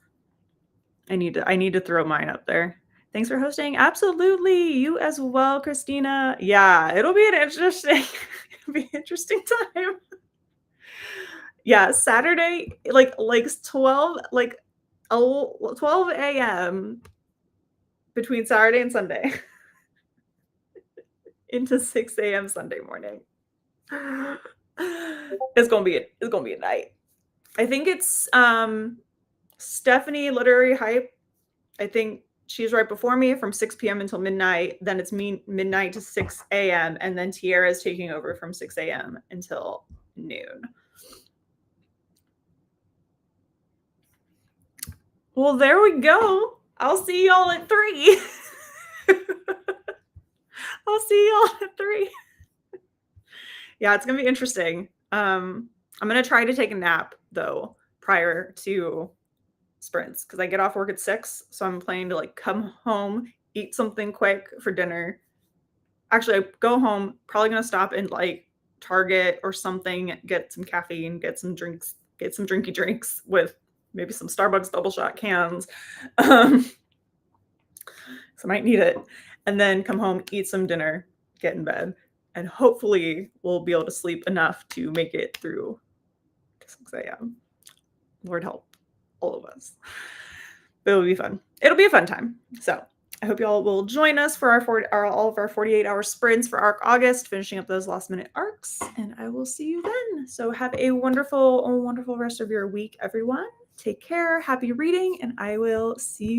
I need to throw mine up there. Thanks for hosting. Absolutely. You as well, Christina. Yeah, it'll be an interesting time. Yeah, Saturday, 12 a.m. between Saturday and Sunday into 6 a.m. Sunday morning. It's gonna be a night. I think it's Stephanie Literary Hype. I think she's right before me from 6 p.m. until midnight. Then it's me midnight to 6 a.m. and then Tiara is taking over from 6 a.m. until noon. Well, there we go. I'll see y'all at 3. I'll see y'all at 3. Yeah, it's gonna be interesting. I'm gonna try to take a nap though prior to sprints because I get off work at 6, so I'm planning to come home, eat something quick for dinner. Actually, I go home, probably gonna stop in Target or something, get some caffeine, get some drinks, get some drinky drinks with maybe some Starbucks double shot cans. So I might need it, and then come home, eat some dinner, get in bed. And hopefully we'll be able to sleep enough to make it through 6 a.m. Lord help all of us. But it'll be fun. It'll be a fun time. So I hope y'all will join us for all of our 48-hour sprints for ARC August, finishing up those last minute arcs. And I will see you then. So have a wonderful rest of your week, everyone. Take care. Happy reading. And I will see you